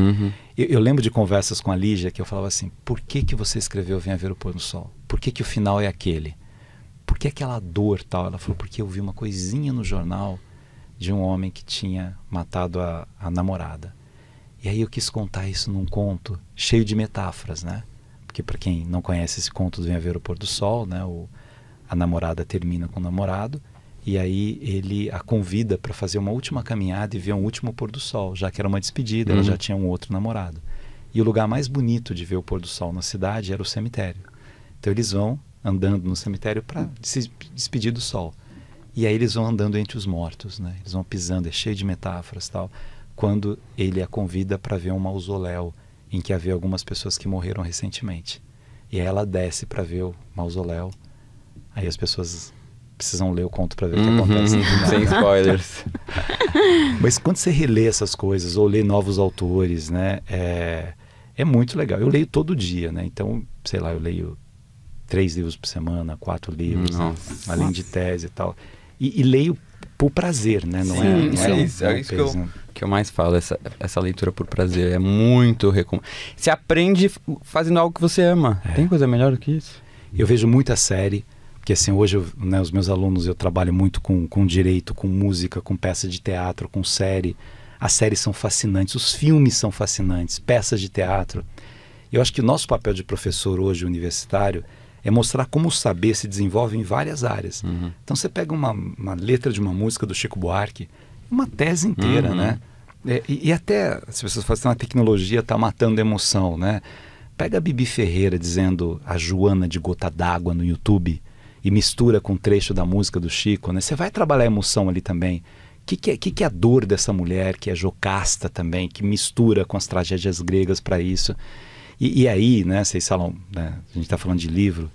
Eu lembro de conversas com a Lígia que eu falava assim, por que você escreveu Venha Ver o Pôr do Sol? Por que o final é aquele? que aquela dor tal? Ela falou, porque eu vi uma coisinha no jornal de um homem que tinha matado a namorada. E aí eu quis contar isso num conto cheio de metáforas, né? Porque para quem não conhece esse conto do Venha Ver o Pôr do Sol, né? A namorada termina com o namorado e aí ele a convida para fazer uma última caminhada e ver um último pôr do sol, já que era uma despedida, ela já tinha um outro namorado. E o lugar mais bonito de ver o pôr do sol na cidade era o cemitério. Então eles vão andando no cemitério para se despedir do sol. E aí eles vão andando entre os mortos, né? Eles vão pisando, é cheio de metáforas e tal. Quando ele a convida para ver um mausoléu em que havia algumas pessoas que morreram recentemente. E aí ela desce para ver o mausoléu. Aí as pessoas precisam ler o conto para ver o que acontece. Sem spoilers. Mas quando você relê essas coisas ou lê novos autores, né? É muito legal. Eu leio todo dia, né? Então, sei lá, eu leio 3 livros por semana, 4 livros, né? Além de tese e tal. E leio por prazer, né? Não é isso que eu mais falo, essa leitura por prazer. É muito Você aprende fazendo algo que você ama. Tem coisa melhor do que isso? Eu vejo muita série, porque assim, hoje né, os meus alunos, eu trabalho muito com direito, com música, com peça de teatro, com série. As séries são fascinantes, os filmes são fascinantes, peças de teatro. Eu acho que o nosso papel de professor hoje universitário é mostrar como o saber se desenvolve em várias áreas. Então você pega uma letra de uma música do Chico Buarque, uma tese inteira, né? E até as pessoas falam assim, a tecnologia está matando a emoção, né? Pega a Bibi Ferreira dizendo a Joana de Gota d'Água no YouTube e mistura com um trecho da música do Chico, né? Você vai trabalhar a emoção ali também. O que é a dor dessa mulher, que é Jocasta também, que mistura com as tragédias gregas para isso? E aí, né, vocês falam, né, a gente está falando de livro,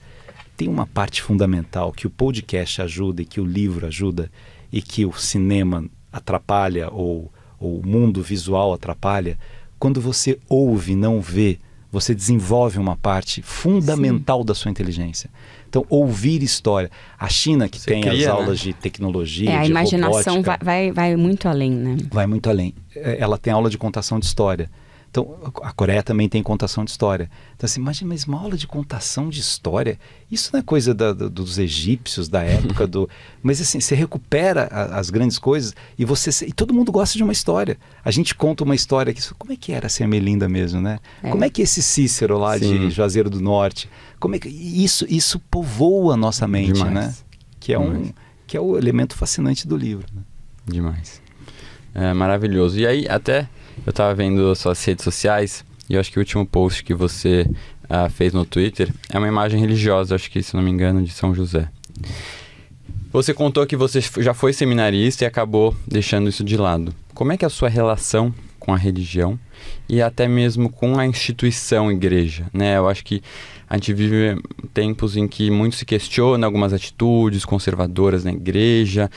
tem uma parte fundamental que o podcast ajuda e que o livro ajuda e que o cinema atrapalha ou o mundo visual atrapalha. Quando você ouve, não vê, você desenvolve uma parte fundamental da sua inteligência. Então, ouvir história. A China, que tem as aulas de tecnologia, a de imaginação robótica, vai muito além, né? Vai muito além. Ela tem aula de contação de história. Então, a Coreia também tem contação de história. Então, assim, imagina, mas uma aula de contação de história, isso não é coisa dos egípcios, da época do... Mas, assim, você recupera as grandes coisas e todo mundo gosta de uma história. A gente conta uma história aqui, como é que era ser Melinda mesmo, né? Como é que esse Cícero lá de Juazeiro do Norte, como é que... Isso povoa a nossa mente, demais, né? Que é o elemento fascinante do livro, né? Demais. É maravilhoso. E aí, até... Eu estava vendo suas redes sociais e eu acho que o último post que você fez no Twitter é uma imagem religiosa, acho que, se não me engano, de São José. Você contou que você já foi seminarista e acabou deixando isso de lado. Como é que é a sua relação com a religião e até mesmo com a instituição igreja, né? Eu acho que a gente vive tempos em que muito se questiona algumas atitudes conservadoras na igreja,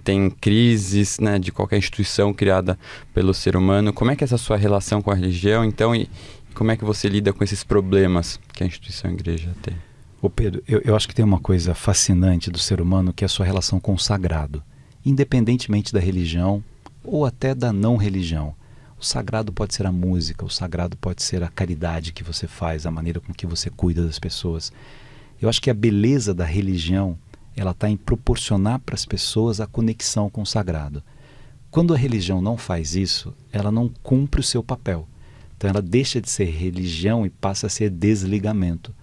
tem crises, né, de qualquer instituição criada pelo ser humano. Como é que é essa sua relação com a religião, então, e como é que você lida com esses problemas que a instituição igreja tem? Ô Pedro, eu acho que tem uma coisa fascinante do ser humano, que é a sua relação com o sagrado, independentemente da religião ou até da não religião. O sagrado pode ser a música, o sagrado pode ser a caridade que você faz, a maneira com que você cuida das pessoas. Eu acho que a beleza da religião, ela está em proporcionar para as pessoas a conexão com o sagrado. Quando a religião não faz isso, ela não cumpre o seu papel. Então ela deixa de ser religião e passa a ser desligamento.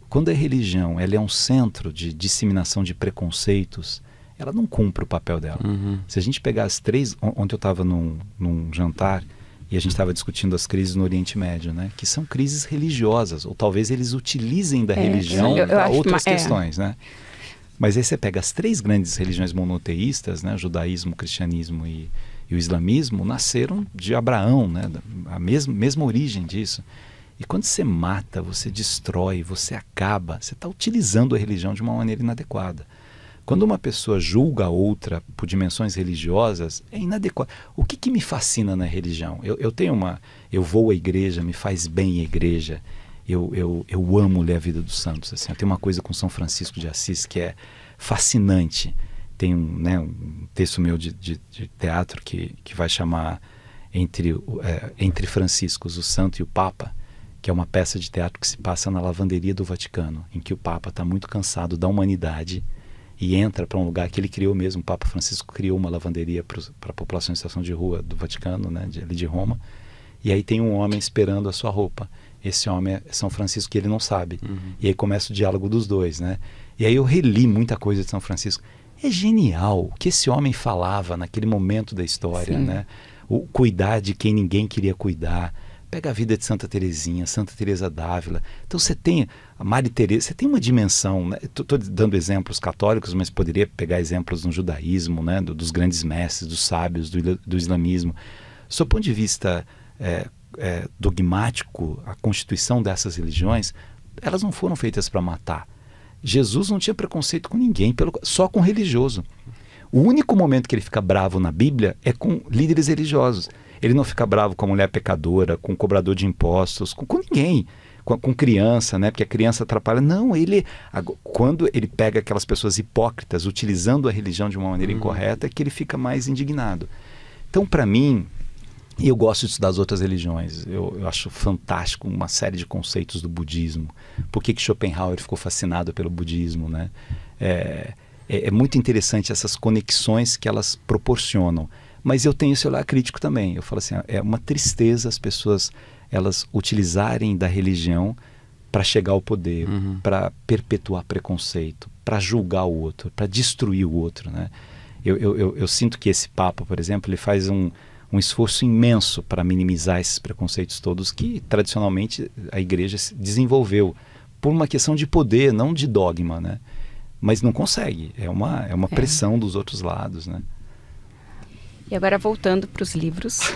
Quando a religião ela é um centro de disseminação de preconceitos, ela não cumpre o papel dela. Se a gente pegar as 3... Ontem eu estava num jantar e a gente estava discutindo as crises no Oriente Médio, né? Que são crises religiosas, ou talvez eles utilizem da religião para outras questões, né? Mas aí você pega as 3 grandes religiões monoteístas, né? O judaísmo, o cristianismo e o islamismo, nasceram de Abraão, né? A mesma origem disso. E quando você mata, você destrói, você acaba, você está utilizando a religião de uma maneira inadequada. Quando uma pessoa julga a outra por dimensões religiosas, é inadequado. O que me fascina na religião? Eu vou à igreja, me faz bem a igreja. Eu amo ler a vida dos santos. Assim. Eu tenho uma coisa com São Francisco de Assis que é fascinante. Tem um texto meu de teatro que vai chamar Entre Franciscos, o Santo e o Papa, que é uma peça de teatro que se passa na lavanderia do Vaticano, em que o Papa está muito cansado da humanidade e entra para um lugar que ele criou mesmo. O Papa Francisco criou uma lavanderia para a população em situação de rua do Vaticano, né, ali de Roma. E aí tem um homem esperando a sua roupa. Esse homem é São Francisco, que ele não sabe. E aí começa o diálogo dos dois, né? E aí eu reli muita coisa de São Francisco. É genial o que esse homem falava naquele momento da história, né? O cuidar de quem ninguém queria cuidar. Pega a vida de Santa Teresinha, Santa Teresa d'Ávila. Então você tem a Maria Teresa, você tem uma dimensão, né? Estou dando exemplos católicos, mas poderia pegar exemplos no judaísmo, né? Dos grandes mestres, dos sábios, do islamismo. Do ponto de vista dogmático, a constituição dessas religiões, elas não foram feitas para matar. Jesus não tinha preconceito com ninguém, só com religioso. O único momento que ele fica bravo na Bíblia é com líderes religiosos. Ele não fica bravo com a mulher pecadora, com o cobrador de impostos, com ninguém, com criança, né? Porque a criança atrapalha. Não, quando ele pega aquelas pessoas hipócritas utilizando a religião de uma maneira incorreta, é que ele fica mais indignado. Então, para mim, e eu gosto de estudar as outras religiões, eu acho fantástico uma série de conceitos do budismo. Por que Schopenhauer ficou fascinado pelo budismo, né? É muito interessante essas conexões que elas proporcionam. Mas eu tenho esse olhar crítico também. Eu falo assim, é uma tristeza as pessoas elas utilizarem da religião para chegar ao poder, para perpetuar preconceito, para julgar o outro, para destruir o outro, né? Eu sinto que esse Papa, por exemplo, ele faz um esforço imenso para minimizar esses preconceitos todos que tradicionalmente a igreja desenvolveu por uma questão de poder, não de dogma, né? Mas não consegue, é uma pressão dos outros lados, né? E agora voltando para os livros,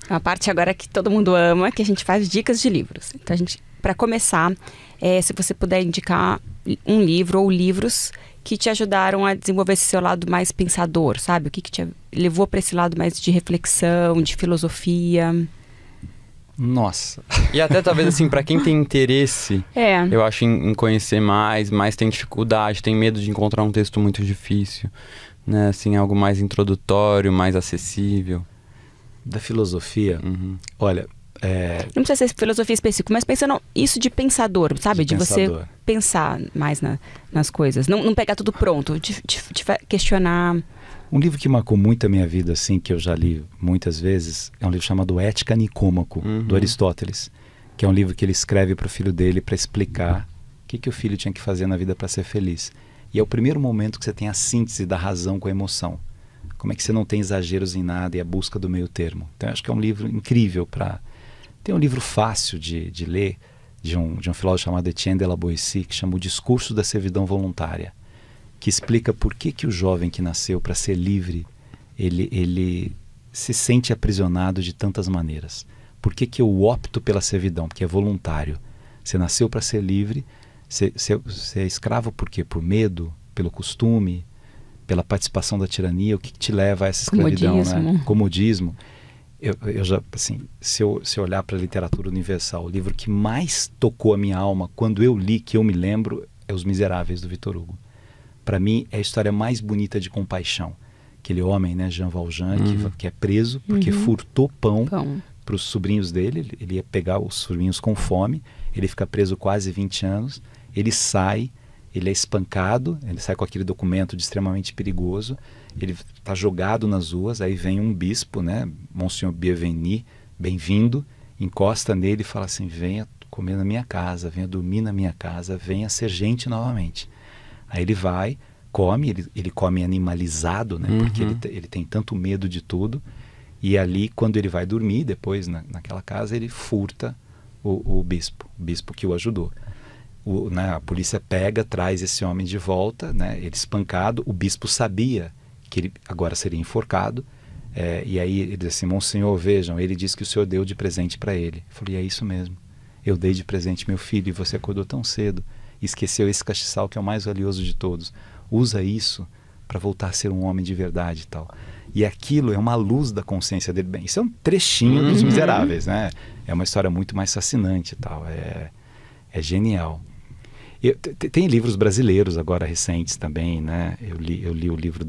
a parte agora que todo mundo ama, que a gente faz dicas de livros. Então para começar, se você puder indicar um livro ou livros que te ajudaram a desenvolver esse seu lado mais pensador, sabe? O que te levou para esse lado mais de reflexão, de filosofia? Nossa. E até talvez assim, para quem tem interesse, eu acho em conhecer mais, mas tem dificuldade, tem medo de encontrar um texto muito difícil, né? Assim, algo mais introdutório, mais acessível. Da filosofia, olha... Não precisa ser filosofia específica, mas pensando isso de pensador, sabe? De você pensar mais nas coisas. Não pegar tudo pronto, de questionar. Um livro que marcou muito a minha vida, assim, que eu já li muitas vezes, é um livro chamado Ética Nicômaco, do Aristóteles, que é um livro que ele escreve para o filho dele para explicar o que o filho tinha que fazer na vida para ser feliz. E é o primeiro momento que você tem a síntese da razão com a emoção. Como é que você não tem exageros em nada e a busca do meio termo. Então eu acho que é um livro incrível para... Tem um livro fácil de ler, de um filósofo chamado Etienne de la Boétie, que chama O Discurso da Servidão Voluntária, que explica por que o jovem que nasceu para ser livre, ele se sente aprisionado de tantas maneiras. Por que eu opto pela servidão? Porque é voluntário. Você nasceu para ser livre, você é escravo por quê? Por medo, pelo costume, pela participação da tirania. O que te leva a essa escravidão, né? Comodismo. Eu já, assim, se eu olhar para a literatura universal, o livro que mais tocou a minha alma quando eu li, que eu me lembro, é Os Miseráveis, do Victor Hugo. Para mim, é a história mais bonita de compaixão. Aquele homem, né, Jean Valjean, que é preso porque furtou pão para os sobrinhos dele. Ele ia pegar os sobrinhos com fome. Ele fica preso quase 20 anos. Ele sai, ele é espancado, ele sai com aquele documento de extremamente perigoso. Ele está jogado nas ruas, aí vem um bispo, né, Monsignor Bienvenu, bem-vindo, encosta nele e fala assim, venha comer na minha casa, venha dormir na minha casa, venha ser gente novamente. Aí ele vai, come, ele come animalizado, né, porque ele tem tanto medo de tudo, e ali, quando ele vai dormir, depois naquela casa, ele furta o bispo que o ajudou. A polícia pega, traz esse homem de volta, né, ele espancado, o bispo sabia que ele agora seria enforcado, e aí ele disse assim, Monsenhor, vejam, ele disse que o senhor deu de presente para ele. Eu falei, é isso mesmo, eu dei de presente meu filho e você acordou tão cedo, esqueceu esse castiçal que é o mais valioso de todos, usa isso para voltar a ser um homem de verdade e tal. E aquilo é uma luz da consciência dele. Bem, isso é um trechinho dos Miseráveis, né? É uma história muito mais fascinante e tal, é genial. Tem livros brasileiros agora recentes também, né? Eu li o livro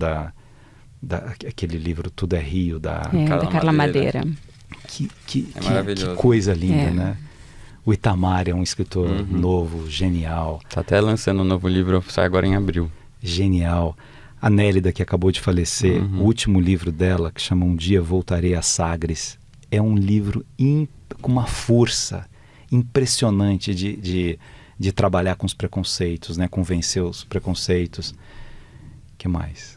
aquele livro Tudo é Rio, da Carla Madeira. Que coisa linda, né? O Itamar é um escritor novo, genial. Tá até lançando um novo livro, sai agora em abril. genial. A Nélida, que acabou de falecer, o último livro dela, que chama Um Dia Voltarei a Sagres, é um livro com uma força impressionante de trabalhar com os preconceitos, né? Convencer os preconceitos. O que mais?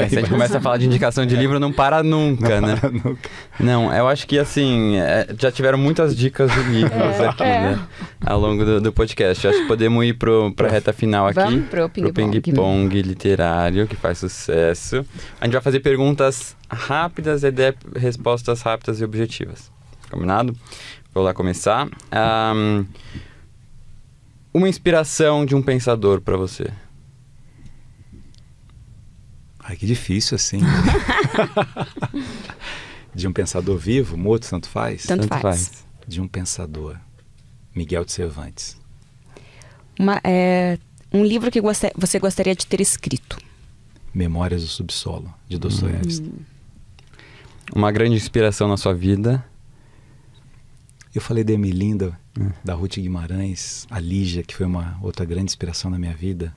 Se a gente começa a falar de indicação de livro, não para nunca, né? Não, eu acho que assim, já tiveram muitas dicas de livros aqui, né? Ao longo do podcast. Eu acho que podemos ir pra reta final aqui. Vamos pro ping-pong literário, que faz sucesso. A gente vai fazer perguntas rápidas e respostas rápidas e objetivas. Combinado? Vou lá começar. Uma inspiração de um pensador pra você? Ai, que difícil assim. De um pensador vivo, morto, tanto faz? Tanto faz. De um pensador. Miguel de Cervantes. Um livro que você gostaria de ter escrito? Memórias do Subsolo, de Dostoiévski. Uma grande inspiração na sua vida? Eu falei da Emilinda, da Ruth Guimarães, a Lígia, que foi uma outra grande inspiração na minha vida.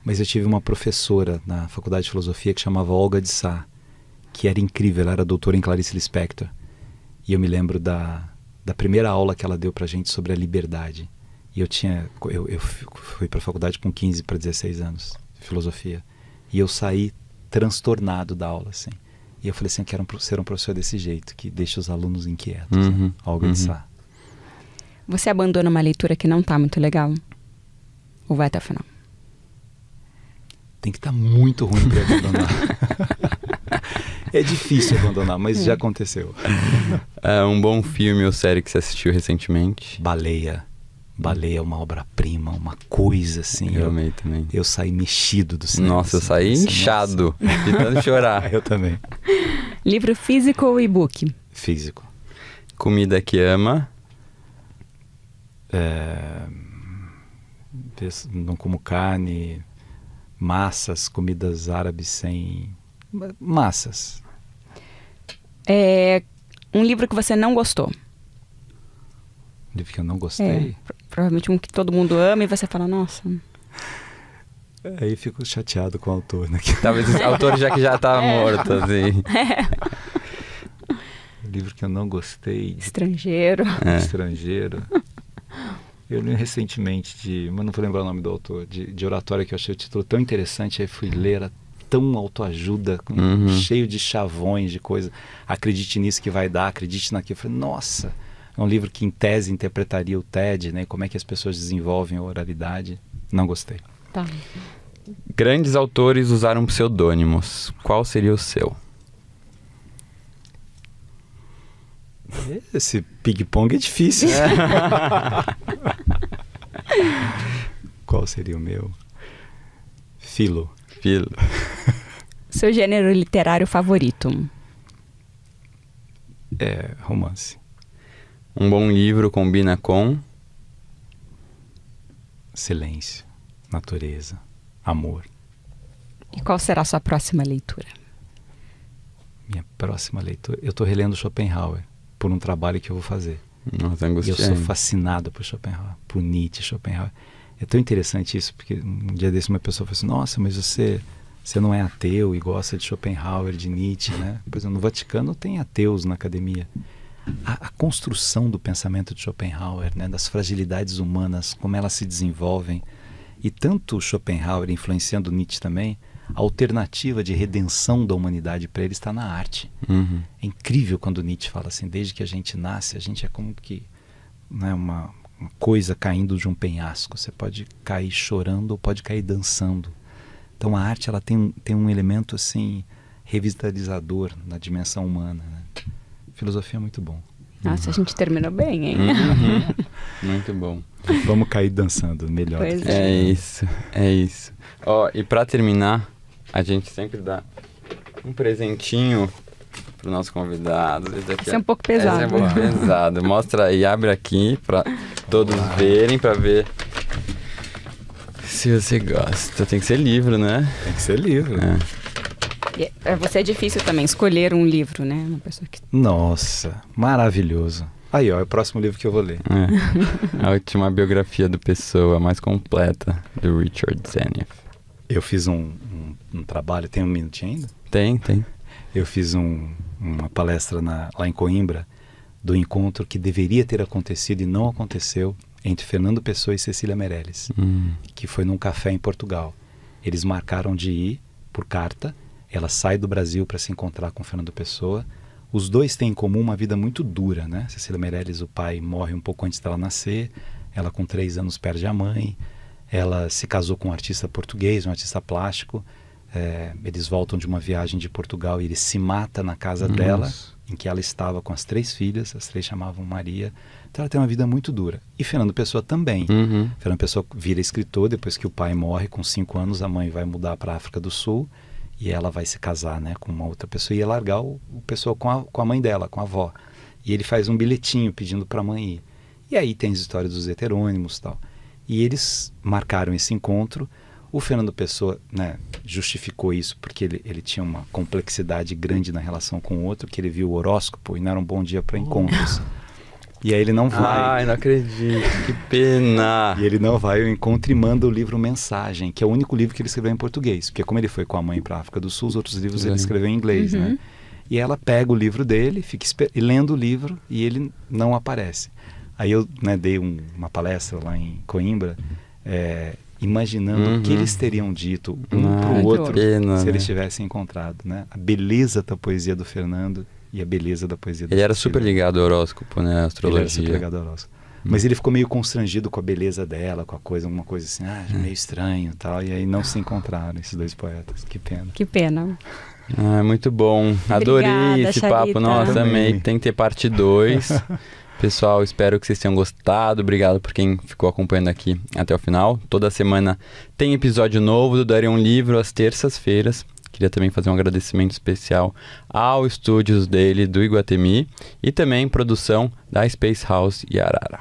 Mas eu tive uma professora na Faculdade de Filosofia que chamava Olga de Sá, que era incrível, ela era doutora em Clarice Lispector. E eu me lembro da primeira aula que ela deu pra gente sobre a liberdade. E eu fui pra faculdade com 15 para 16 anos, filosofia. E eu saí transtornado da aula, assim. E eu falei assim, eu quero ser um professor desse jeito, que deixa os alunos inquietos. Né? Olga de Sá. Você abandona uma leitura que não tá muito legal? Ou vai até o final? Tem que estar muito ruim para abandonar. É difícil abandonar, mas já aconteceu. Um bom filme ou série que você assistiu recentemente? Baleia. Baleia é uma obra-prima, uma coisa assim. Eu amei também. Eu saí mexido do cinema. Nossa, eu saí inchado, de tanto chorar. Eu também. Livro físico ou e-book? Físico. Comida que ama? Não como carne... Massas, comidas árabes sem... Massas. Um livro que você não gostou? Um livro que eu não gostei? Provavelmente um que todo mundo ama e você fala, nossa... Aí fico chateado com o autor, né? Talvez o autor já tá morto, assim. Um livro que eu não gostei... Estrangeiro. Estrangeiro. Eu li recentemente, mas não vou lembrar o nome do autor, de oratória, que eu achei o título tão interessante, aí fui ler, era tão autoajuda, cheio de chavões, de coisa. Acredite nisso que vai dar, acredite naquilo. Eu falei, nossa, é um livro que em tese interpretaria o TED, né? Como é que as pessoas desenvolvem a oralidade. Não gostei. Tá. Grandes autores usaram pseudônimos. Qual seria o seu? Esse ping-pong é difícil. Qual seria o meu? Filo. Seu gênero literário favorito? Romance. Um bom livro combina com? Silêncio, natureza, amor. E qual será a sua próxima leitura? Minha próxima leitura? Eu estou relendo Schopenhauer, por um trabalho que eu vou fazer. Nossa, e eu sou fascinado por Schopenhauer, por Nietzsche, Schopenhauer. É tão interessante isso, porque um dia desse uma pessoa falou assim, nossa, mas você não é ateu e gosta de Schopenhauer, de Nietzsche, né? Pois no Vaticano tem ateus na academia. A construção do pensamento de Schopenhauer, né, das fragilidades humanas, como elas se desenvolvem, e tanto Schopenhauer influenciando Nietzsche também, a alternativa de redenção da humanidade para ele está na arte. É incrível quando Nietzsche fala assim, desde que a gente nasce, a gente é como que, né, uma coisa caindo de um penhasco. Você pode cair chorando ou pode cair dançando. Então a arte ela tem um elemento assim revitalizador na dimensão humana, né? Filosofia é muito bom. Nossa, a gente terminou bem, hein? Muito bom. Vamos cair dançando, melhor. Pois é isso. Ó, e pra terminar, a gente sempre dá um presentinho pro nosso convidado. Esse é um pouco pesado. Esse é um pouco pesado. Mostra aí, abre aqui pra todos verem, pra ver se você gosta. Tem que ser livro, né? Tem que ser livro. Você é difícil também escolher um livro, né? Uma pessoa que... Nossa, maravilhoso. Aí, ó, é o próximo livro que eu vou ler. A última biografia do Pessoa, a mais completa, do Richard Zenith. Eu fiz um trabalho, tem um minutinho ainda? Tem. Eu fiz uma palestra lá em Coimbra, do encontro que deveria ter acontecido e não aconteceu entre Fernando Pessoa e Cecília Meirelles, que foi num café em Portugal. Eles marcaram de ir por carta, ela sai do Brasil para se encontrar com Fernando Pessoa. Os dois têm em comum uma vida muito dura, né? Cecília Meirelles, o pai morre um pouco antes dela nascer, ela com 3 anos perde a mãe, ela se casou com um artista português, um artista plástico, eles voltam de uma viagem de Portugal e ele se mata na casa dela, em que ela estava com as 3 filhas, as 3 chamavam Maria. Então ela tem uma vida muito dura. E Fernando Pessoa também. Fernando Pessoa vira escritor depois que o pai morre com 5 anos, a mãe vai mudar para a África do Sul e ela vai se casar, né, com uma outra pessoa e ia largar o Pessoa com a mãe dela, com a avó. E ele faz um bilhetinho pedindo para a mãe ir. E aí tem as histórias dos heterônimos e tal. E eles marcaram esse encontro. O Fernando Pessoa, né, justificou isso porque ele tinha uma complexidade grande na relação com o outro, que ele viu o horóscopo e não era um bom dia para encontros. E aí ele não vai. Ai, não acredito, que pena. E ele não vai ao encontro e manda o livro Mensagem, que é o único livro que ele escreveu em português. Porque como ele foi com a mãe para a África do Sul, os outros livros ele escreveu em inglês, né? E ela pega o livro dele, fica lendo o livro e ele não aparece. Aí eu, né, dei uma palestra lá em Coimbra, imaginando o que eles teriam dito um para o outro se eles tivessem encontrado, né? A beleza da poesia do Fernando e a beleza da poesia do Ele era super ligado ao horóscopo, né? A astrologia. Ele era super ligado ao horóscopo. Mas ele ficou meio constrangido com a beleza dela, com a coisa, alguma coisa assim, meio estranho e tal. E aí não se encontraram esses 2 poetas. Que pena. Que pena. Muito bom. Adorei Obrigada, esse Charita. papo. Nossa, amei. Tem que ter parte 2. Pessoal, espero que vocês tenham gostado. Obrigado por quem ficou acompanhando aqui até o final. Toda semana tem episódio novo do Daria um Livro às terças-feiras. Queria também fazer um agradecimento especial ao Estúdios dele do Iguatemi e também produção da Space House e Arara.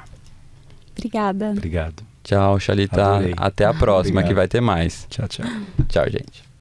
Obrigada. Obrigado. Tchau, Charita. Adorei. Até a próxima, Obrigado. que vai ter mais. Tchau, tchau. Tchau, gente.